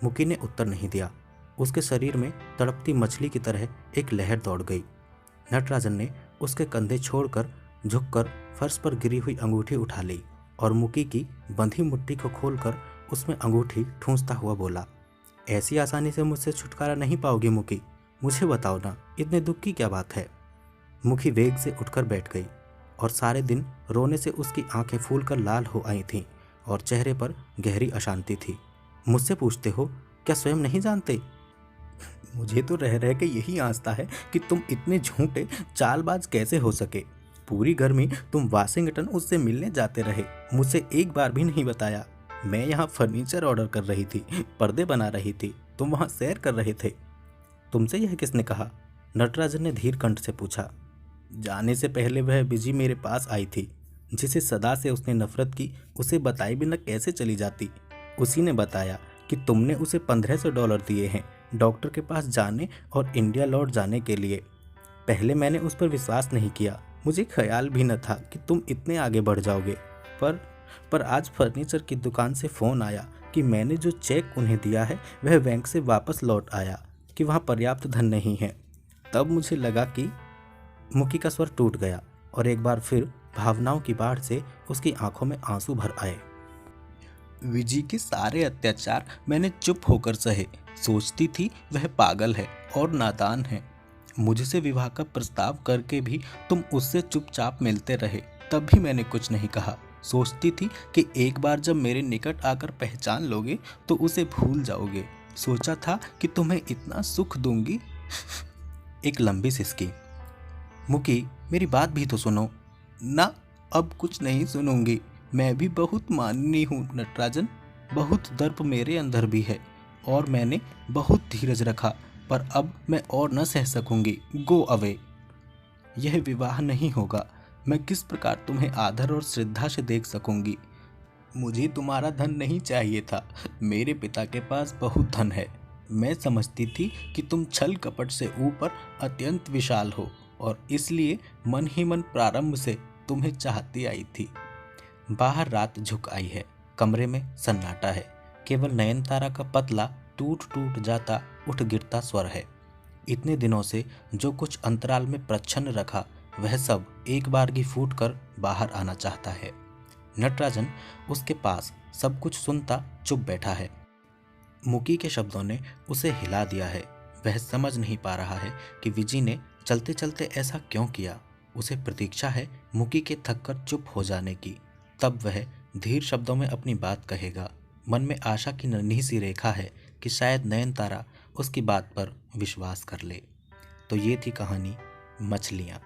मुकी ने उत्तर नहीं दिया। उसके शरीर में तड़पती मछली की तरह एक लहर दौड़ गई। नटराजन ने उसके कंधे छोड़कर झुककर फर्श पर गिरी हुई अंगूठी उठा ली और मुकी की बंधी मुट्ठी को खोलकर उसमें अंगूठी ठूंसता हुआ बोला, ऐसी आसानी से मुझसे छुटकारा नहीं पाओगी मुकी, मुझे बताओ ना, इतने दुख की क्या बात है? मुकी वेग से उठकर बैठ गई और सारे दिन रोने से उसकी आंखें फूलकर लाल हो आई थीं और चेहरे पर गहरी अशांति थी। मुझसे पूछते हो, क्या स्वयं नहीं जानते? मुझे तो रह रह के यही आंचता है कि तुम इतने झूठे चालबाज कैसे हो सके। पूरी गर्मी तुम वाशिंगटन उससे मिलने जाते रहे, मुझसे एक बार भी नहीं बताया। मैं यहाँ फर्नीचर ऑर्डर कर रही थी, पर्दे बना रही थी, तुम वहाँ सैर कर रहे थे। तुमसे यह किसने कहा? नटराजन ने धीर कंठ से पूछा। जाने से पहले वह बिजी मेरे पास आई थी, जिसे सदा से उसने नफरत की, उसे बताए बिना कैसे चली जाती। उसी ने बताया कि तुमने उसे $1500 दिए हैं डॉक्टर के पास जाने और इंडिया लौट जाने के लिए। पहले मैंने उस पर विश्वास नहीं किया, मुझे ख्याल भी न था कि तुम इतने आगे बढ़ जाओगे। पर आज फर्नीचर की दुकान से फ़ोन आया कि मैंने जो चेक उन्हें दिया है वह बैंक से वापस लौट आया, कि वहाँ पर्याप्त धन नहीं है। तब मुझे लगा कि मुकी का स्वर टूट गया और एक बार फिर भावनाओं की बाढ़ से उसकी आंखों में आंसू भर आए। विजी के सारे अत्याचार मैंने चुप होकर सहे। सोचती थी वह पागल है और नादान है। मुझसे विवाह का प्रस्ताव करके भी तुम उससे चुपचाप मिलते रहे, तब भी मैंने कुछ नहीं कहा। सोचती थी कि एक बार जब मेरे निकट आकर पहचान लोगे तो उसे भूल जाओगे। सोचा था कि तुम्हें इतना सुख दूंगी। एक लंबी सिसकी। मुकी, मेरी बात भी तो सुनो ना। अब कुछ नहीं सुनूंगी। मैं भी बहुत माननी हूँ नटराजन, बहुत दर्प मेरे अंदर भी है और मैंने बहुत धीरज रखा, पर अब मैं और न सह सकूंगी। Go away. यह विवाह नहीं होगा। मैं किस प्रकार तुम्हें आदर और श्रद्धा से देख सकूंगी? मुझे तुम्हारा धन नहीं चाहिए था। मेरे पिता के पास बहुत धन है। मैं समझती थी कि तुम छल कपट से ऊपर अत्यंत विशाल हो और इसलिए मन ही मन प्रारंभ से तुम्हें चाहती आई थी। बाहर रात झुक आई है, कमरे में सन्नाटा है। केवल नयनतारा का पतला टूट टूट जाता उठ गिरता स्वर है। इतने दिनों से जो कुछ अंतराल में प्रच्छन्न रखा, वह सब एक बारगी फूट कर बाहर आना चाहता है। नटराजन उसके पास सब कुछ सुनता चुप बैठा है। मुकी के शब्दों ने उसे हिला दिया है। वह समझ नहीं पा रहा है कि विजी ने चलते चलते ऐसा क्यों किया। उसे प्रतीक्षा है मुकी के थककर चुप हो जाने की, तब वह धीर शब्दों में अपनी बात कहेगा। मन में आशा की नन्ही सी रेखा है कि शायद नयनतारा उसकी बात पर विश्वास कर ले। तो ये थी कहानी मछलियाँ।